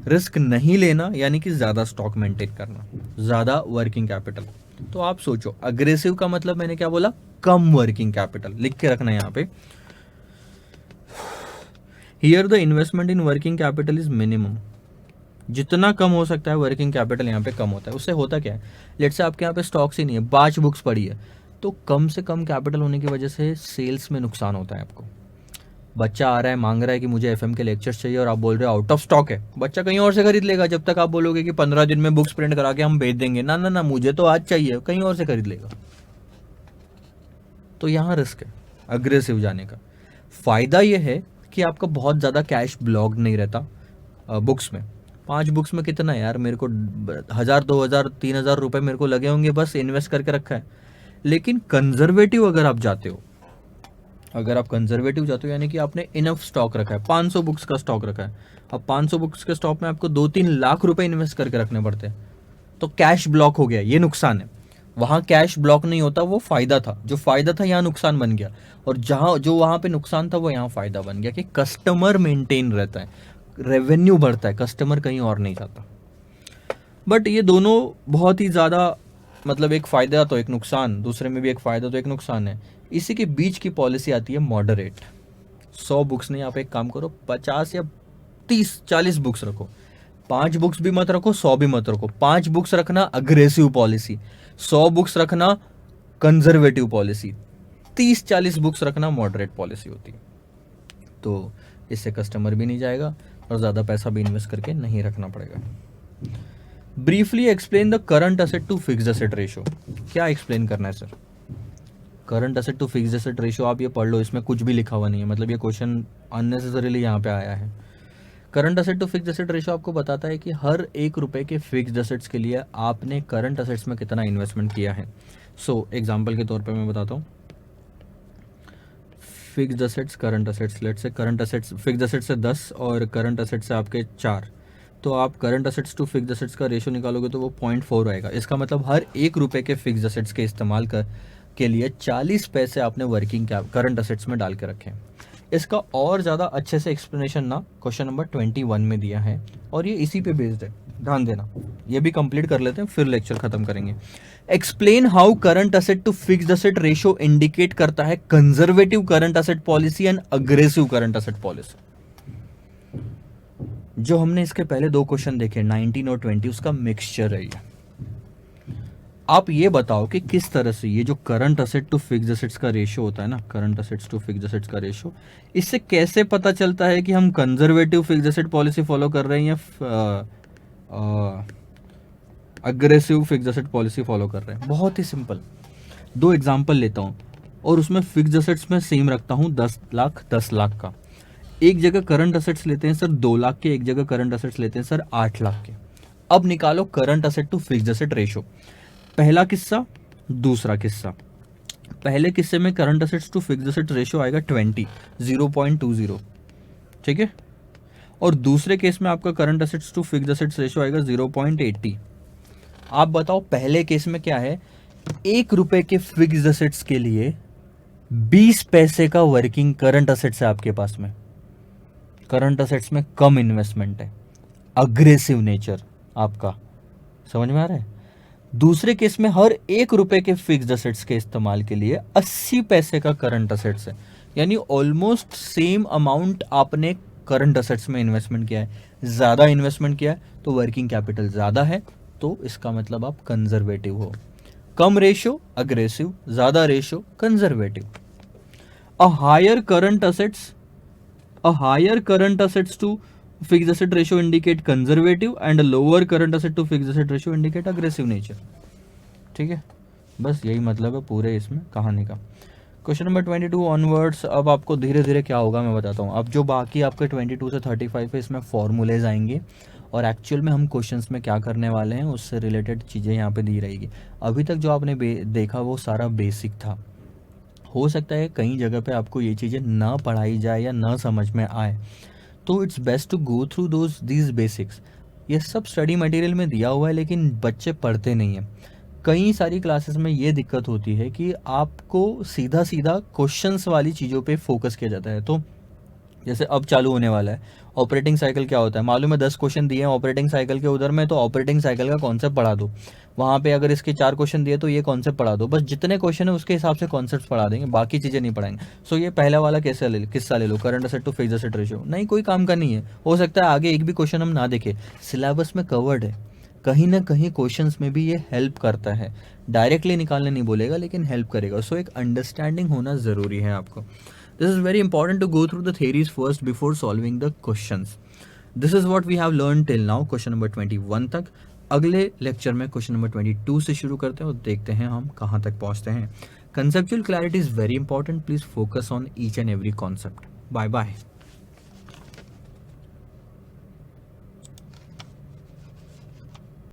रिस्क नहीं लेना यानी कि ज़्यादा स्टॉक मेंटेन करना, ज़्यादा वर्किंग कैपिटल। तो आप सोचो, अग्रेसिव का मतलब मैंने क्या बोला, कम वर्किंग कैपिटल, लिख के रखना यहाँ पे। Here the investment in working capital is minimum. जितना कम हो सकता है वर्किंग कैपिटल यहाँ पे कम होता है। उससे होता क्या है, लेट्स से आपके यहाँ पे स्टॉक्स ही नहीं है, 5 बुक्स पड़ी है, तो कम से कम कैपिटल होने की वजह से सेल्स में नुकसान होता है आपको। बच्चा आ रहा है, मांग रहा है कि मुझे एफएम के लेक्चर्स चाहिए और आप बोल रहे हो आउट ऑफ स्टॉक है, बच्चा कहीं और से खरीद लेगा। जब तक आप बोलोगे कि 15 दिन में बुक्स प्रिंट करा के हम भेज देंगे, ना ना ना, मुझे तो आज चाहिए, कहीं और से खरीद लेगा। तो यहाँ रिस्क है अग्रेसिव जाने का। फायदा यह है कि आपका बहुत ज़्यादा कैश ब्लॉक नहीं रहता बुक्स में। 5 बुक्स में कितना है यार, मेरे को 1000 2000 3000 रुपए मेरे को लगे होंगे, बस इन्वेस्ट करके रखा है। लेकिन कंजर्वेटिव अगर आप जाते हो, अगर आप कंजर्वेटिव जाते हो यानी कि आपने इनफ स्टॉक रखा है, 500 बुक्स का स्टॉक रखा है, अब 500 बुक्स के स्टॉक में आपको 2-3 लाख रुपए इन्वेस्ट करके रखने पड़ते हैं, तो कैश ब्लॉक हो गया, ये नुकसान है। वहाँ कैश ब्लॉक नहीं होता, वो फायदा था। जो फायदा था यहाँ नुकसान बन गया, और जहाँ जो वहाँ पे नुकसान था वो यहाँ फायदा बन गया कि कस्टमर मेंटेन रहता है, रेवेन्यू बढ़ता है, कस्टमर कहीं और नहीं जाता। बट ये दोनों बहुत ही ज़्यादा, मतलब एक फ़ायदा तो एक नुकसान, दूसरे में भी एक फ़ायदा तो एक नुकसान है। इसी के बीच की पॉलिसी आती है मॉडरेट। 100 बुक्स नहीं, आप एक काम करो, 50 या 30-40 बुक्स रखो। 5 बुक्स भी मत रखो, 100 भी मत रखो। 5 बुक्स रखना अग्रेसिव पॉलिसी, 100 बुक्स रखना कंजर्वेटिव पॉलिसी, 30-40 बुक्स रखना मॉडरेट पॉलिसी होती है। तो इससे कस्टमर भी नहीं जाएगा और ज़्यादा पैसा भी इन्वेस्ट करके नहीं रखना पड़ेगा। Briefly explain the current asset to fixed asset ratio. क्या एक्सप्लेन करना है sir? Current asset to fixed asset ratio आप ये पढ़ लो, इसमें कुछ भी लिखा हुआ नहीं है, मतलब ये क्वेश्चन अननेसेसरीली यहाँ पे आया है। Current asset to fixed asset ratio आपको बताता है कि हर 1 रुपए के फिक्स्ड असेट्स के लिए आपने करंट असेट्स में कितना इन्वेस्टमेंट किया है। सो एग्जांपल के तौर पे मैं बताता हूँ, fixed assets, current assets, let's say current assets, fixed assets से 10 और करंट असेट्स से आपके 4, तो आप current assets to fixed assets का रेशो निकालोगे तो वो 0.4 आएगा। इसका मतलब हर 1 रुपए के फिक्स्ड असेट्स के इस्तेमाल के लिए 40 पैसे आपने वर्किंग करंट असेट्स में डाल के रखे हैं। इसका और ज़्यादा अच्छे से एक्सप्लेनेशन ना क्वेश्चन नंबर 21 में दिया है, और ये इसी पे बेस्ड है, ध्यान देना। ये भी कंप्लीट कर लेते हैं, फिर लेक्चर खत्म करेंगे। Explain how current asset to fixed asset ratio indicate करता है conservative current asset policy and aggressive current asset policy. जो हमने इसके पहले 2 क्वेश्चन देखे 19 और 20, उसका मिक्सचर है ये। आप ये बताओ कि किस तरह से ये जो current asset to fixed assets का रेशो होता है ना, current assets to fixed assets का रेशो, इससे कैसे पता चलता है कि हम conservative fixed asset policy follow कर रहे हैं या aggressive fixed asset policy follow कर रहे हैं? बहुत ही सिंपल, 2 एग्जांपल लेता हूँ और उसमें फिक्स्ड असेट्स में सेम रखता हूँ, 10 लाख 10 लाख का। एक जगह करंट असेट्स लेते हैं सर 2 लाख के, एक जगह करंट असेट्स लेते हैं सर 8 लाख के। अब निकालो current asset to fixed asset ratio. पहला किस्सा, दूसरा किस्सा। पहले किस्से में current assets to fixed asset ratio आएगा 20, 0.20, ठीक है। और दूसरे केस में आपका current assets to fixed assets ratio आएगा 0.80। आप बताओ पहले केस में क्या है, 1 रुपए के फिक्स्ड असेट्स के लिए 20 पैसे का वर्किंग करंट असेट्स है आपके पास में। करंट असेट्स में कम इन्वेस्टमेंट है, अग्रेसिव नेचर आपका, समझ में आ रहा है। दूसरे केस में हर 1 रुपए के फिक्स्ड असेट्स के इस्तेमाल के लिए 80 पैसे का करंट असेट्स है, यानी ऑलमोस्ट सेम अमाउंट आपने करंट असेट्स में इन्वेस्टमेंट किया है। ज़्यादा इन्वेस्टमेंट किया है तो वर्किंग कैपिटल ज़्यादा है, तो इसका मतलब आप कंजर्वेटिव हो। कम रेशियो अग्रेसिव, ज़्यादा ratio conservative. A higher current assets to fixed asset ratio indicate conservative and a lower current asset to fixed asset ratio indicate aggressive nature। ठीक है, बस यही मतलब है पूरे इसमें कहानी का। Question number 22 onwards. अब आपको धीरे धीरे क्या होगा मैं बताता हूँ। अब जो बाकी आपके 22 से 35 है इसमें फॉर्मूलेज आएंगे और एक्चुअल में हम क्वेश्चंस में क्या करने वाले हैं उससे रिलेटेड चीज़ें यहाँ पे दी रहेगी। अभी तक जो आपने देखा वो सारा बेसिक था। हो सकता है कई जगह पे आपको ये चीज़ें ना पढ़ाई जाए या ना समझ में आए, तो it's best to go through these basics. ये सब स्टडी मटेरियल में दिया हुआ है लेकिन बच्चे पढ़ते नहीं हैं। कई सारी क्लासेस में ये दिक्कत होती है कि आपको सीधा सीधा क्वेश्चंस वाली चीज़ों पे फोकस किया जाता है। तो जैसे अब चालू होने वाला है, ऑपरेटिंग साइकिल क्या होता है मालूम है, 10 क्वेश्चन दिए हैं ऑपरेटिंग साइकिल के उधर में, तो ऑपरेटिंग साइकिल का कॉन्सेप्ट पढ़ा दो। वहाँ पे अगर इसके 4 क्वेश्चन दिए तो ये कॉन्सेप्ट पढ़ा दो। बस जितने क्वेश्चन है उसके हिसाब से कॉन्सेप्ट पढ़ा देंगे, बाकी चीज़ें नहीं पढ़ाएंगे। सो ये पहला वाला किस्सा ले लो, current asset to fixed asset ratio, नहीं कोई काम का नहीं है। हो सकता है आगे एक भी क्वेश्चन हम ना देखें, सिलेबस में कवर्ड है। कहीं ना कहीं क्वेश्चंस में भी ये हेल्प करता है, डायरेक्टली निकालने नहीं बोलेगा लेकिन हेल्प करेगा। सो एक अंडरस्टैंडिंग होना ज़रूरी है आपको। This is very important to go through the theories first before solving the questions. This is what we have learned till now, question number 21 तक। अगले लेक्चर में क्वेश्चन नंबर 22 से शुरू करते हैं और देखते हैं हम कहाँ तक पहुँचते हैं। Conceptual clarity is very important. Please focus on each and every concept. Bye bye.